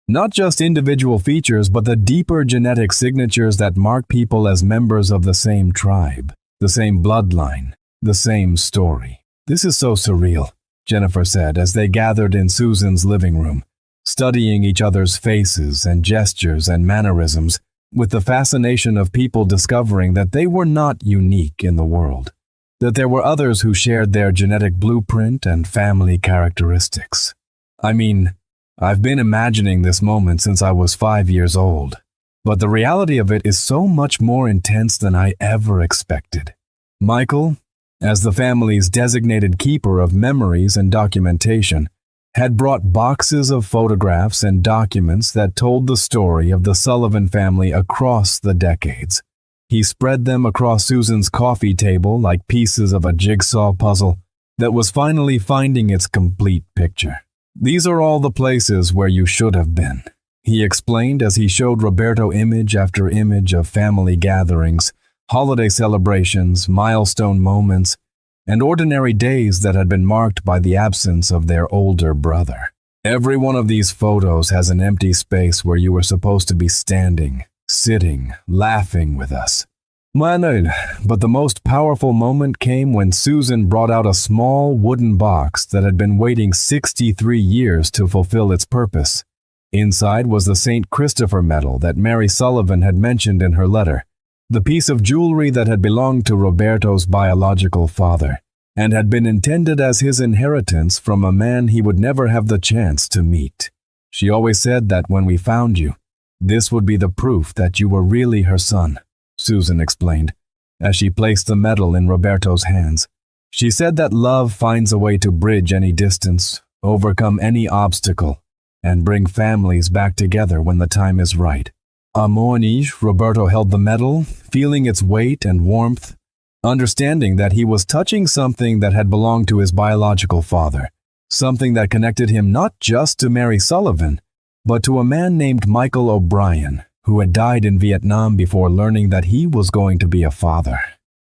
[SPEAKER 1] Not just individual features, but the deeper genetic signatures that mark people as members of the same tribe, the same bloodline, the same story. "This is so surreal," Jennifer said as they gathered in Susan's living room, studying each other's faces and gestures and mannerisms with the fascination of people discovering that they were not unique in the world, that there were others who shared their genetic blueprint and family characteristics. "I mean, I've been imagining this moment since I was 5 years old, but the reality of it is so much more intense than I ever expected." Michael, as the family's designated keeper of memories and documentation, had brought boxes of photographs and documents that told the story of the Sullivan family across the decades. He spread them across Susan's coffee table like pieces of a jigsaw puzzle that was finally finding its complete picture. "These are all the places where you should have been," he explained as he showed Roberto image after image of family gatherings, holiday celebrations, milestone moments, and ordinary days that had been marked by the absence of their older brother. "Every one of these photos has an empty space where you were supposed to be standing, sitting, laughing with us." Manuel, but the most powerful moment came when Susan brought out a small wooden box that had been waiting 63 years to fulfill its purpose. Inside was the St. Christopher medal that Mary Sullivan had mentioned in her letter, the piece of jewelry that had belonged to Roberto's biological father, and had been intended as his inheritance from a man he would never have the chance to meet. "She always said that when we found you, this would be the proof that you were really her son," Susan explained, as she placed the medal in Roberto's hands. "She said that love finds a way to bridge any distance, overcome any obstacle, and bring families back together when the time is right." Amornige, Roberto held the medal, feeling its weight and warmth, understanding that he was touching something that had belonged to his biological father, something that connected him not just to Mary Sullivan, but to a man named Michael O'Brien, who had died in Vietnam before learning that he was going to be a father.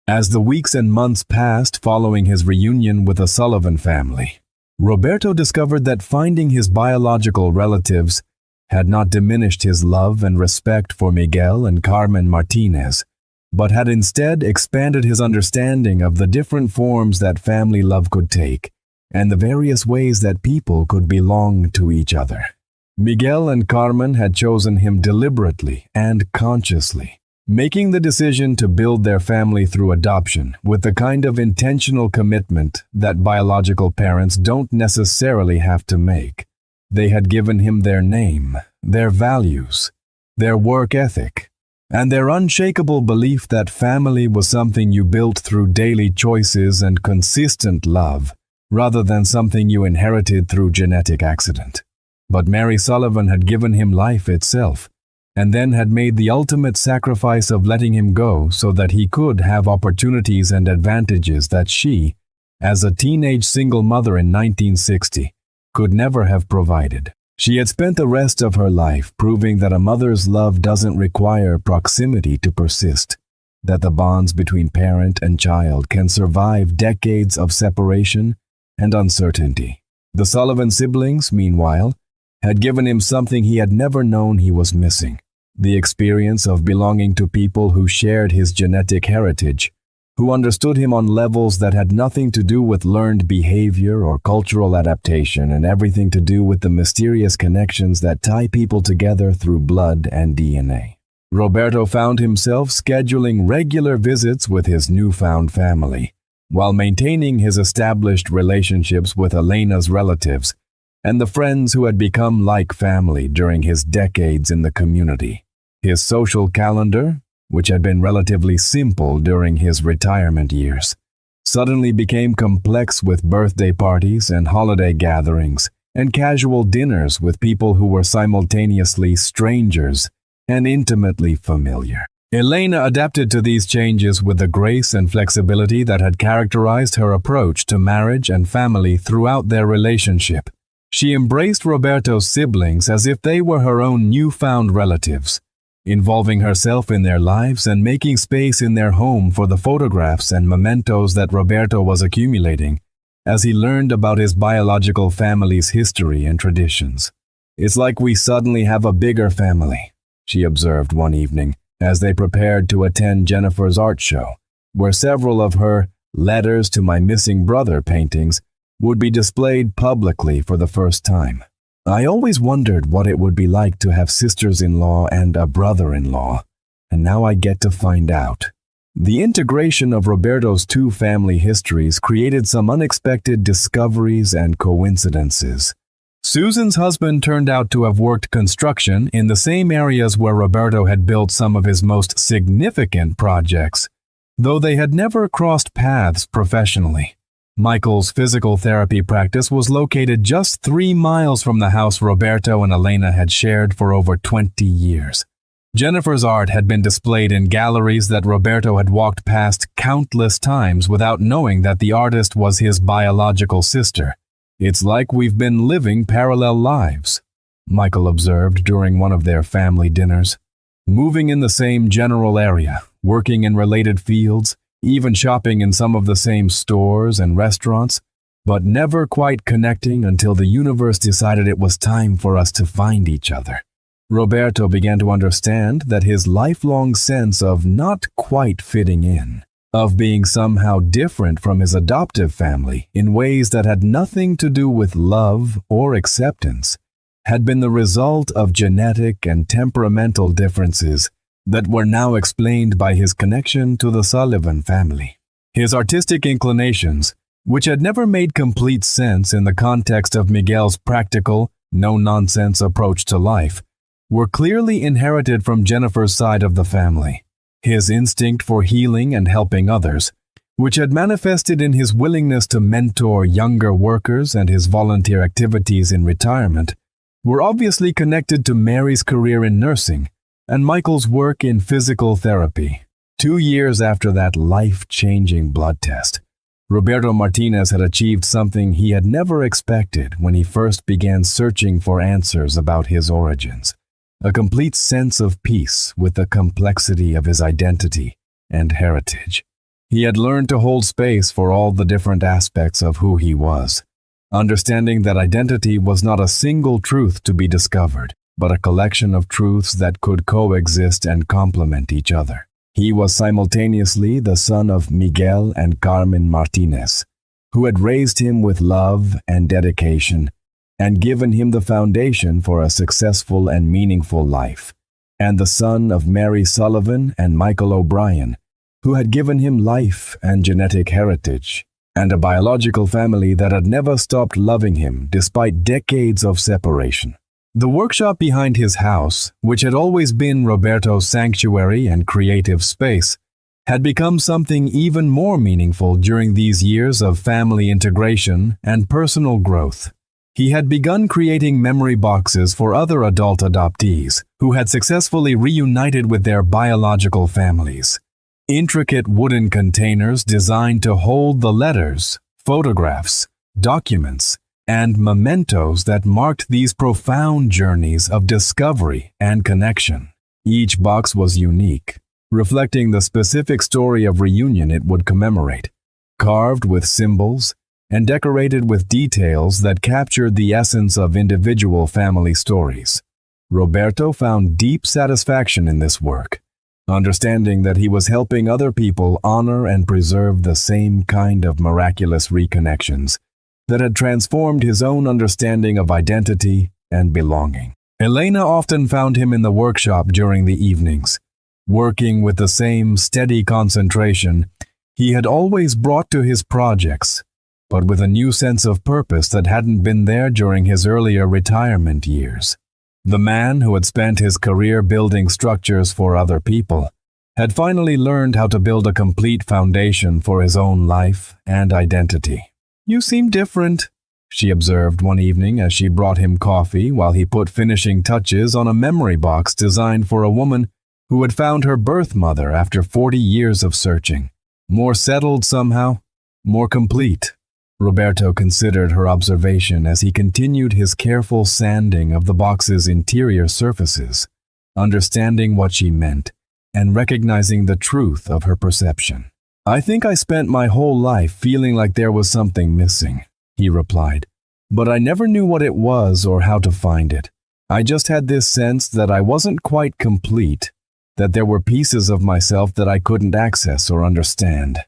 [SPEAKER 1] As the weeks and months passed following his reunion with the Sullivan family, Roberto discovered that finding his biological relatives had not diminished his love and respect for Miguel and Carmen Martinez, but had instead expanded his understanding of the different forms that family love could take and the various ways that people could belong to each other. Miguel and Carmen had chosen him deliberately and consciously, making the decision to build their family through adoption with the kind of intentional commitment that biological parents don't necessarily have to make. They had given him their name, their values, their work ethic, and their unshakable belief that family was something you built through daily choices and consistent love, rather than something you inherited through genetic accident. But Mary Sullivan had given him life itself, and then had made the ultimate sacrifice of letting him go so that he could have opportunities and advantages that she, as a teenage single mother in 1960, could never have provided. She had spent the rest of her life proving that a mother's love doesn't require proximity to persist, that the bonds between parent and child can survive decades of separation and uncertainty. The Sullivan siblings, meanwhile, had given him something he had never known he was missing: the experience of belonging to people who shared his genetic heritage, who understood him on levels that had nothing to do with learned behavior or cultural adaptation and everything to do with the mysterious connections that tie people together through blood and DNA. Roberto found himself scheduling regular visits with his newfound family, while maintaining his established relationships with Elena's relatives and the friends who had become like family during his decades in the community. His social calendar, which had been relatively simple during his retirement years, suddenly became complex with birthday parties and holiday gatherings and casual dinners with people who were simultaneously strangers and intimately familiar. Elena adapted to these changes with the grace and flexibility that had characterized her approach to marriage and family throughout their relationship. She embraced Roberto's siblings as if they were her own newfound relatives, involving herself in their lives and making space in their home for the photographs and mementos that Roberto was accumulating as he learned about his biological family's history and traditions. "It's like we suddenly have a bigger family," she observed one evening as they prepared to attend Jennifer's art show, where several of her letters to my missing brother paintings would be displayed publicly for the first time. I always wondered what it would be like to have sisters-in-law and a brother-in-law, and now I get to find out. The integration of Roberto's two family histories created some unexpected discoveries and coincidences. Susan's husband turned out to have worked construction in the same areas where Roberto had built some of his most significant projects, though they had never crossed paths professionally. Michael's physical therapy practice was located just 3 miles from the house Roberto and Elena had shared for over 20 years. Jennifer's art had been displayed in galleries that Roberto had walked past countless times without knowing that the artist was his biological sister. "It's like we've been living parallel lives," Michael observed during one of their family dinners. "Moving in the same general area, working in related fields, even shopping in some of the same stores and restaurants, but never quite connecting until the universe decided it was time for us to find each other." Roberto began to understand that his lifelong sense of not quite fitting in, of being somehow different from his adoptive family in ways that had nothing to do with love or acceptance, had been the result of genetic and temperamental differences that were now explained by his connection to the Sullivan family. His artistic inclinations, which had never made complete sense in the context of Miguel's practical, no-nonsense approach to life, were clearly inherited from Jennifer's side of the family. His instinct for healing and helping others, which had manifested in his willingness to mentor younger workers and his volunteer activities in retirement, were obviously connected to Mary's career in nursing and Michael's work in physical therapy. 2 years after that life-changing blood test, Roberto Martinez had achieved something he had never expected when he first began searching for answers about his origins. A complete sense of peace with the complexity of his identity and heritage. He had learned to hold space for all the different aspects of who he was, understanding that identity was not a single truth to be discovered, but a collection of truths that could coexist and complement each other. He was simultaneously the son of Miguel and Carmen Martinez, who had raised him with love and dedication and given him the foundation for a successful and meaningful life, and the son of Mary Sullivan and Michael O'Brien, who had given him life and genetic heritage, and a biological family that had never stopped loving him despite decades of separation. The workshop behind his house, which had always been Roberto's sanctuary and creative space, had become something even more meaningful during these years of family integration and personal growth. He had begun creating memory boxes for other adult adoptees who had successfully reunited with their biological families. Intricate wooden containers designed to hold the letters, photographs, documents, and mementos that marked these profound journeys of discovery and connection. Each box was unique, reflecting the specific story of reunion it would commemorate, carved with symbols and decorated with details that captured the essence of individual family stories. Roberto found deep satisfaction in this work, understanding that he was helping other people honor and preserve the same kind of miraculous reconnections that had transformed his own understanding of identity and belonging. Elena often found him in the workshop during the evenings, working with the same steady concentration he had always brought to his projects, but with a new sense of purpose that hadn't been there during his earlier retirement years. The man who had spent his career building structures for other people had finally learned how to build a complete foundation for his own life and identity. "You seem different," she observed one evening as she brought him coffee while he put finishing touches on a memory box designed for a woman who had found her birth mother after 40 years of searching. "More settled somehow, more complete." Roberto considered her observation as he continued his careful sanding of the box's interior surfaces, understanding what she meant and recognizing the truth of her perception. "I think I spent my whole life feeling like there was something missing," he replied, "but I never knew what it was or how to find it. I just had this sense that I wasn't quite complete, that there were pieces of myself that I couldn't access or understand.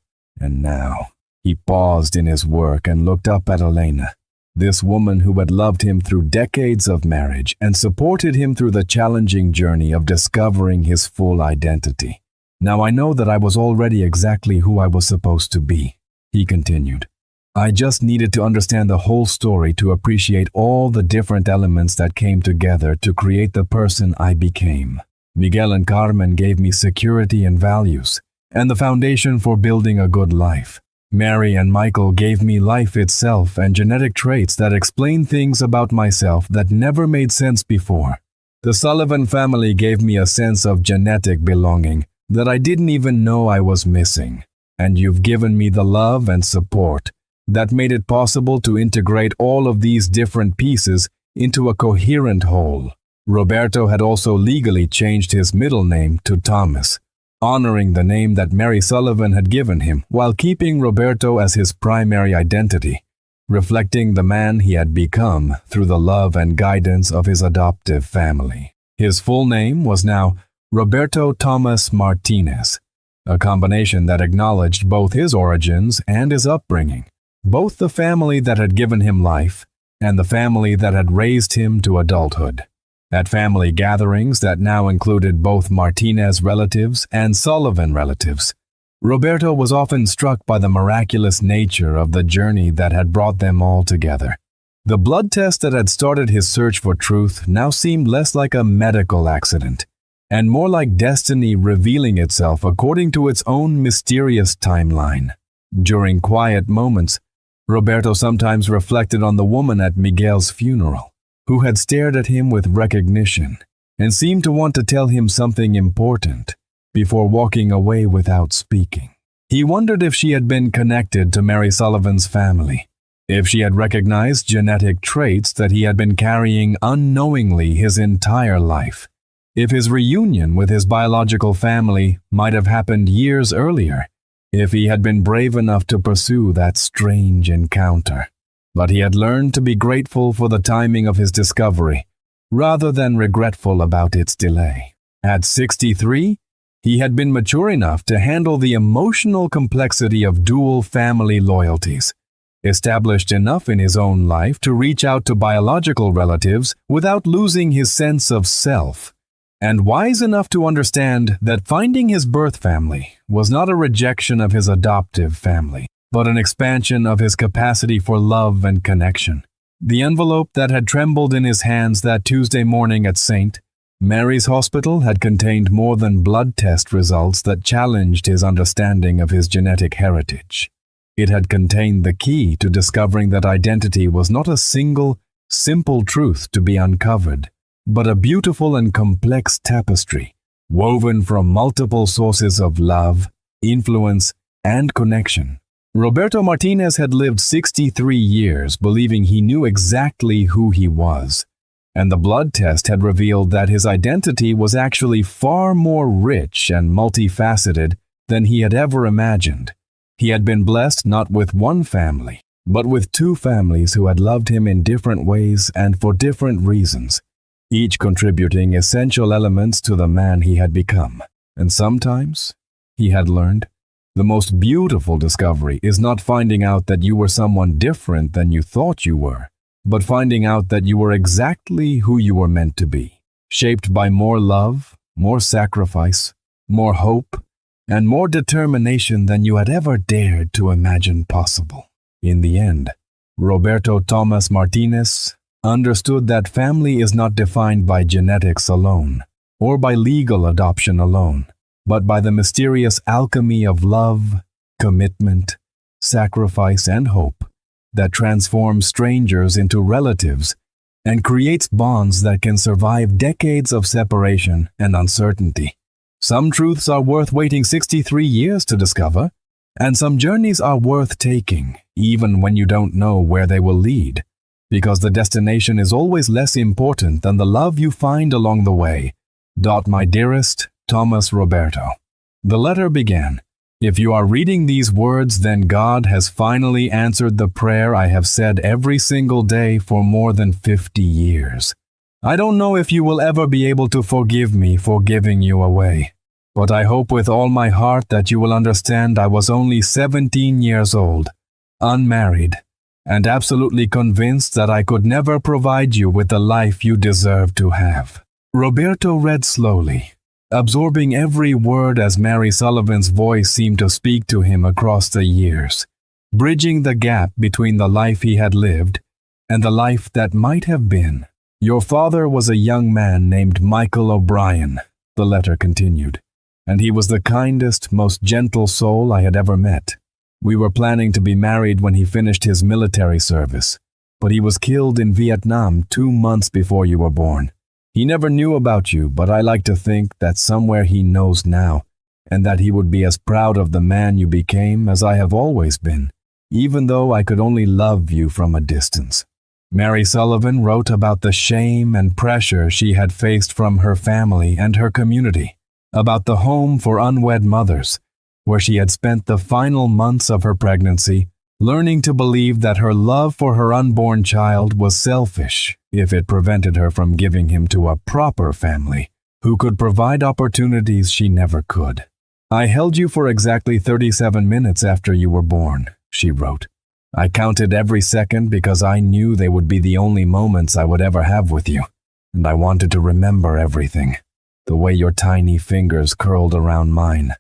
[SPEAKER 1] And now, he paused in his work and looked up at Elena, this woman who had loved him through decades of marriage and supported him through the challenging journey of discovering his full identity. Now I know that I was already exactly who I was supposed to be, he continued. I just needed to understand the whole story to appreciate all the different elements that came together to create the person I became. Miguel and Carmen gave me security and values, and the foundation for building a good life. Mary and Michael gave me life itself and genetic traits that explain things about myself that never made sense before. The Sullivan family gave me a sense of genetic belonging that I didn't even know I was missing. And you've given me the love and support that made it possible to integrate all of these different pieces into a coherent whole. Roberto had also legally changed his middle name to Thomas, honoring the name that Mary Sullivan had given him while keeping Roberto as his primary identity, reflecting the man he had become through the love and guidance of his adoptive family. His full name was now Roberto Thomas Martinez, a combination that acknowledged both his origins and his upbringing, both the family that had given him life and the family that had raised him to adulthood. At family gatherings that now included both Martinez relatives and Sullivan relatives, Roberto was often struck by the miraculous nature of the journey that had brought them all together. The blood test that had started his search for truth now seemed less like a medical accident, and more like destiny revealing itself according to its own mysterious timeline. During quiet moments, Roberto sometimes reflected on the woman at Miguel's funeral, who had stared at him with recognition and seemed to want to tell him something important before walking away without speaking. He wondered if she had been connected to Mary Sullivan's family, if she had recognized genetic traits that he had been carrying unknowingly his entire life, if his reunion with his biological family might have happened years earlier, if he had been brave enough to pursue that strange encounter. But he had learned to be grateful for the timing of his discovery, rather than regretful about its delay. At 63, he had been mature enough to handle the emotional complexity of dual family loyalties, established enough in his own life to reach out to biological relatives without losing his sense of self, and wise enough to understand that finding his birth family was not a rejection of his adoptive family, but an expansion of his capacity for love and connection. The envelope that had trembled in his hands that Tuesday morning at St. Mary's Hospital had contained more than blood test results that challenged his understanding of his genetic heritage. It had contained the key to discovering that identity was not a single, simple truth to be uncovered, but a beautiful and complex tapestry, woven from multiple sources of love, influence, and connection. Roberto Martinez had lived 63 years believing he knew exactly who he was, and the blood test had revealed that his identity was actually far more rich and multifaceted than he had ever imagined. He had been blessed not with one family, but with two families who had loved him in different ways and for different reasons, each contributing essential elements to the man he had become. And sometimes, he had learned, the most beautiful discovery is not finding out that you were someone different than you thought you were, but finding out that you were exactly who you were meant to be, shaped by more love, more sacrifice, more hope, and more determination than you had ever dared to imagine possible. In the end, Roberto Thomas Martinez understood that family is not defined by genetics alone, or by legal adoption alone, but by the mysterious alchemy of love, commitment, sacrifice, and hope that transforms strangers into relatives and creates bonds that can survive decades of separation and uncertainty. Some truths are worth waiting 63 years to discover, and some journeys are worth taking, even when you don't know where they will lead, because the destination is always less important than the love you find along the way. My dearest Thomas Roberto. The letter began, "If you are reading these words, then God has finally answered the prayer I have said every single day for more than 50 years. I don't know if you will ever be able to forgive me for giving you away, But I hope with all my heart that you will understand I was only 17 years old, unmarried, and absolutely convinced that I could never provide you with the life you deserve to have." Roberto read slowly, absorbing every word as Mary Sullivan's voice seemed to speak to him across the years, bridging the gap between the life he had lived and the life that might have been. "Your father was a young man named Michael O'Brien," the letter continued, "and he was the kindest, most gentle soul I had ever met. We were planning to be married when he finished his military service, but he was killed in Vietnam 2 months before you were born. He never knew about you, but I like to think that somewhere he knows now, and that he would be as proud of the man you became as I have always been, even though I could only love you from a distance." Mary Sullivan wrote about the shame and pressure she had faced from her family and her community, about the home for unwed mothers, where she had spent the final months of her pregnancy learning to believe that her love for her unborn child was selfish if it prevented her from giving him to a proper family who could provide opportunities she never could. "I held you for exactly 37 minutes after you were born," she wrote. "I counted every second because I knew they would be the only moments I would ever have with you, and I wanted to remember everything. The way your tiny fingers curled around mine,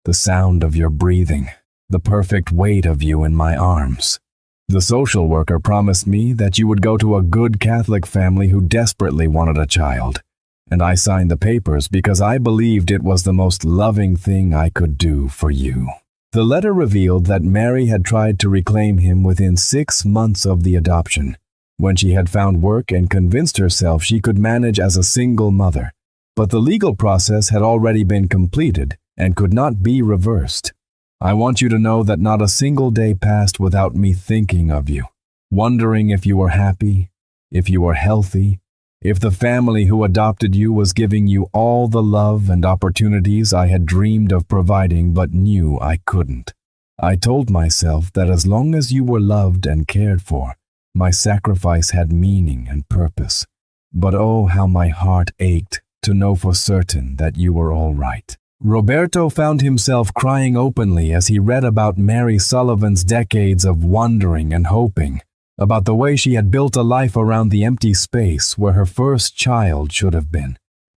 [SPEAKER 1] the sound of your breathing, the perfect weight of you in my arms. The social worker promised me that you would go to a good Catholic family who desperately wanted a child, and I signed the papers because I believed it was the most loving thing I could do for you." The letter revealed that Mary had tried to reclaim him within 6 months of the adoption, when she had found work and convinced herself she could manage as a single mother. But the legal process had already been completed and could not be reversed. "I want you to know that not a single day passed without me thinking of you, wondering if you were happy, if you were healthy, if the family who adopted you was giving you all the love and opportunities I had dreamed of providing but knew I couldn't. I told myself that as long as you were loved and cared for, my sacrifice had meaning and purpose. But oh, how my heart ached to know for certain that you were all right." Roberto found himself crying openly as he read about Mary Sullivan's decades of wondering and hoping, about the way she had built a life around the empty space where her first child should have been.